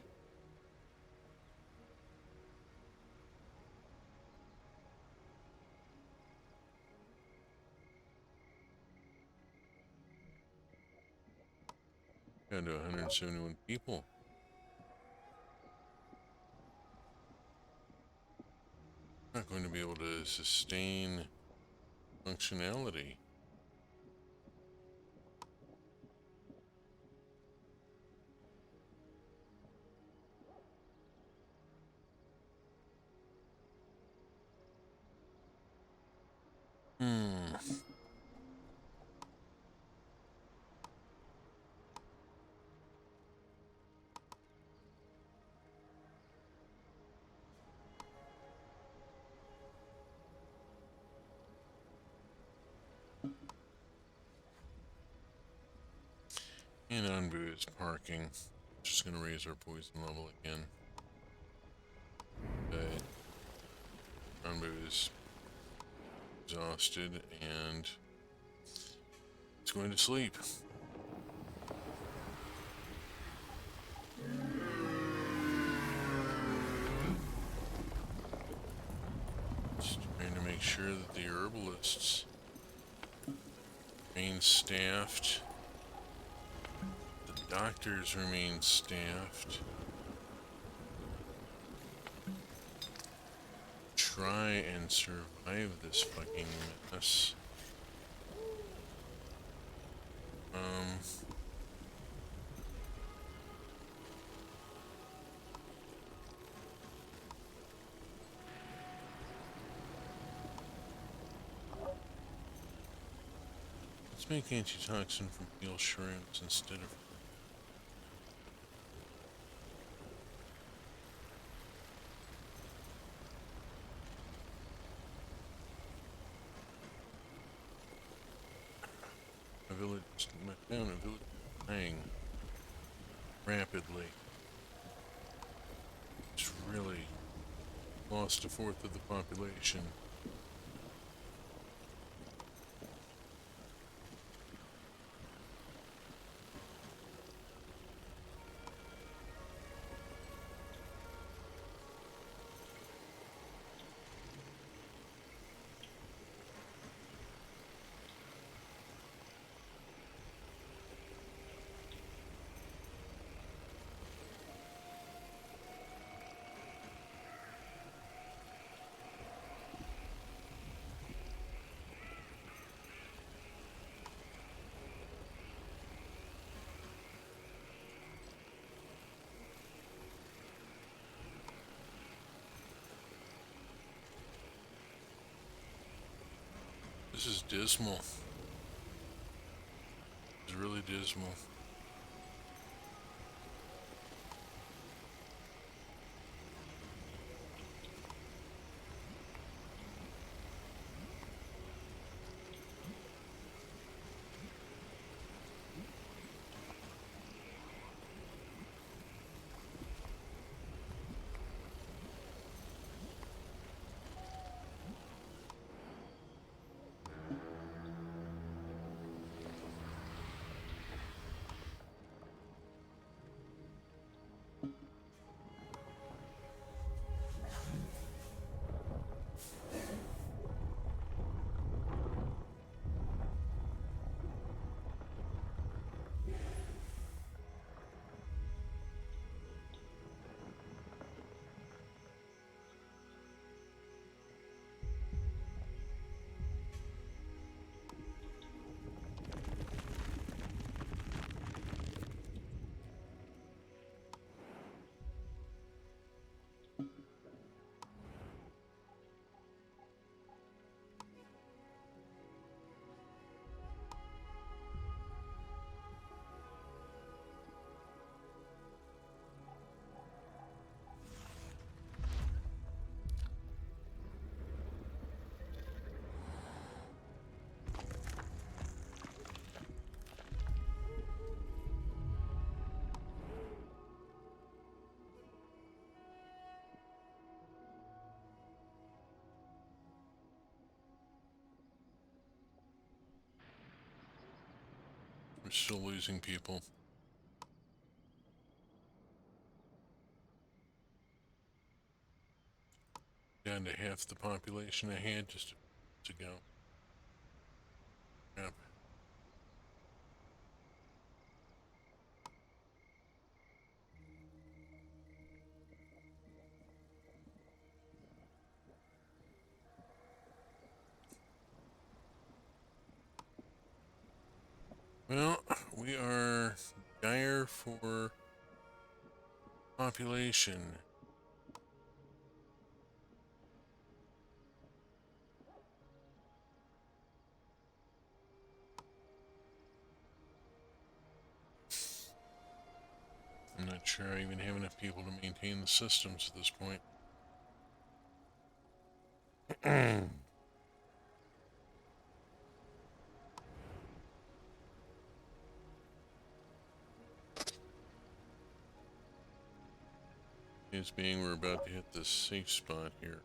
Down to 171 people. Not going to be able to sustain functionality. And Anbu is parking. Just gonna raise our poison level again. But Anbu is exhausted and it's going to sleep. Just trying to make sure that the herbalists remain staffed. The doctors remain staffed. Try and survive this fucking mess. Let's make antitoxin from eel shrooms instead of... My town and village is dying rapidly. It's really lost a fourth of the population. This is dismal. It's really dismal. We're still losing people. Down to half the population I had just to go. Yep. Well, we are dire for population. I'm not sure I even have enough people to maintain the systems at this point. It's being we're about to hit this safe spot here.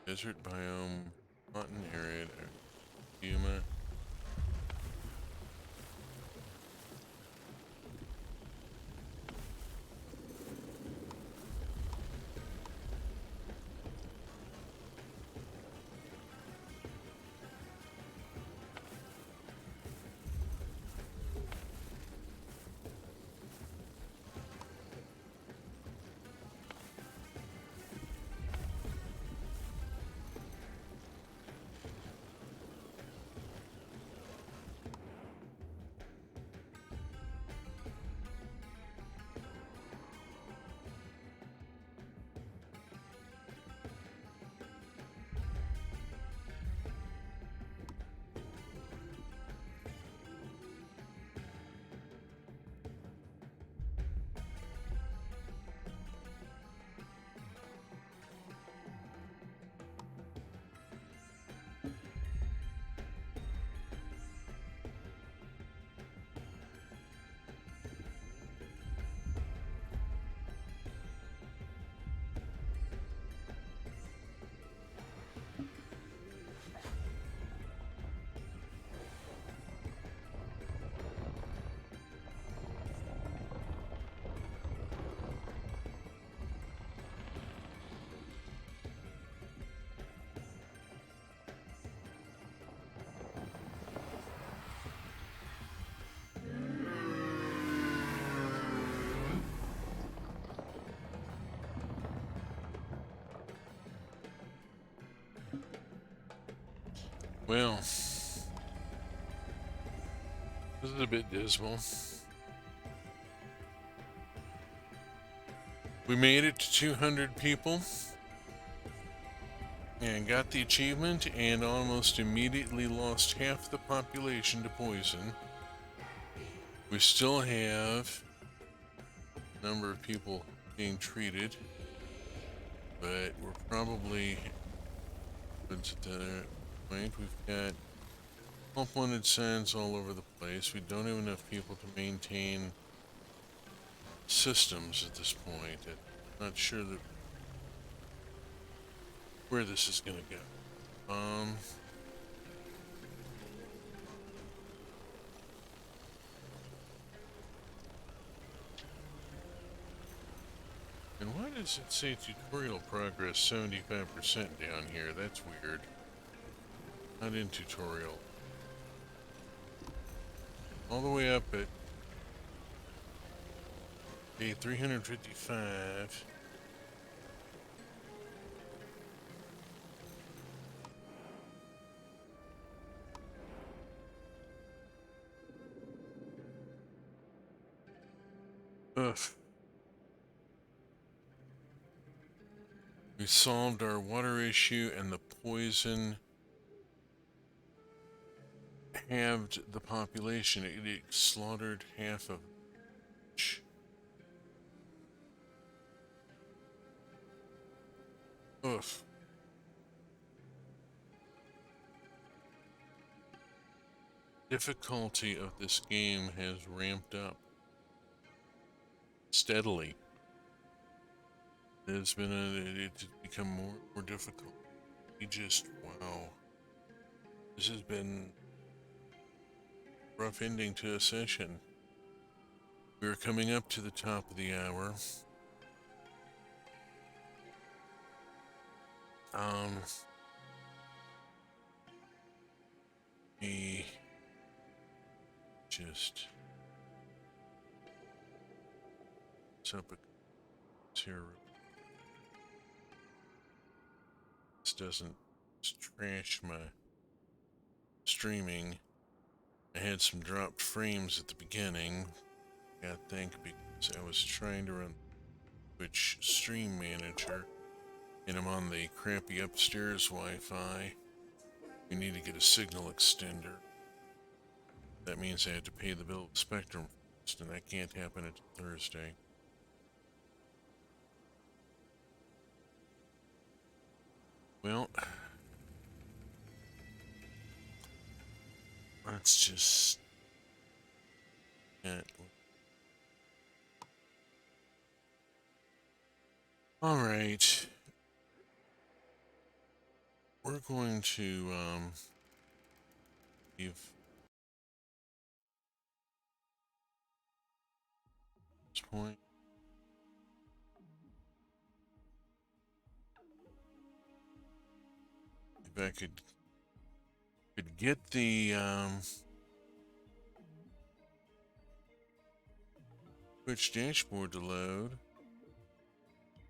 Desert biome, hot and arid, Yuma. Well, this is a bit dismal. We made it to 200 people and got the achievement and almost immediately lost half the population to poison. We still have a number of people being treated, but we're probably at the point we've got help-wanted signs all over the place. We don't have enough people to maintain systems at this point. I'm not sure that where this is going to go. And why does it say tutorial progress 75% down here? That's weird. Not in tutorial. All the way up at day 355. Ugh. We solved our water issue and the poison halved the population. It slaughtered half of each. Oof. Difficulty of this game has ramped up steadily. It's become more and more difficult. Wow. This has been a rough ending to a session. We're coming up to the top of the hour. Me just up here. This doesn't trash my streaming. I had some dropped frames at the beginning. I think because I was trying to run Twitch Stream Manager, and I'm on the crappy upstairs Wi-Fi. We need to get a signal extender. That means I have to pay the bill with Spectrum first, and that can't happen until Thursday. Well, let's just... Alright. We're going to, leave this point. If I could get the, Twitch dashboard to load,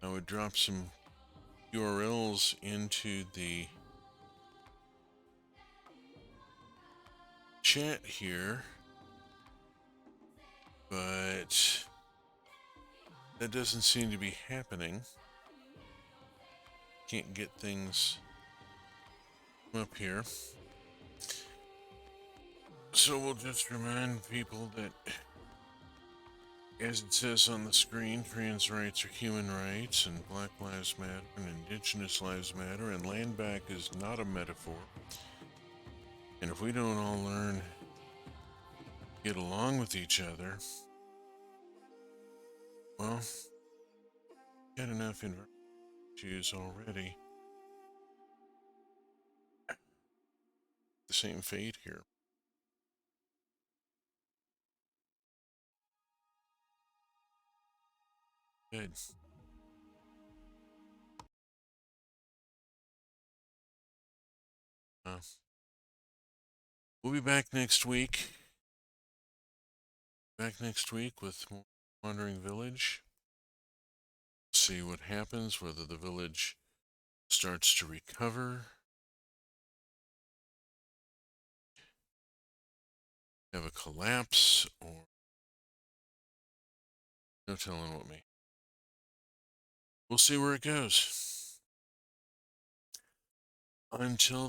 I would drop some URLs into the chat here, but that doesn't seem to be happening. Can't get things up here. So we'll just remind people that, as it says on the screen, trans rights are human rights, and Black Lives Matter, and Indigenous Lives Matter, and land back is not a metaphor. And if we don't all learn to get along with each other, well, got enough issues already. The same fate here. Good. We'll be back next week. With more Wandering Village. See what happens, whether the village starts to recover, have a collapse, or no telling what may. We'll see where it goes. Until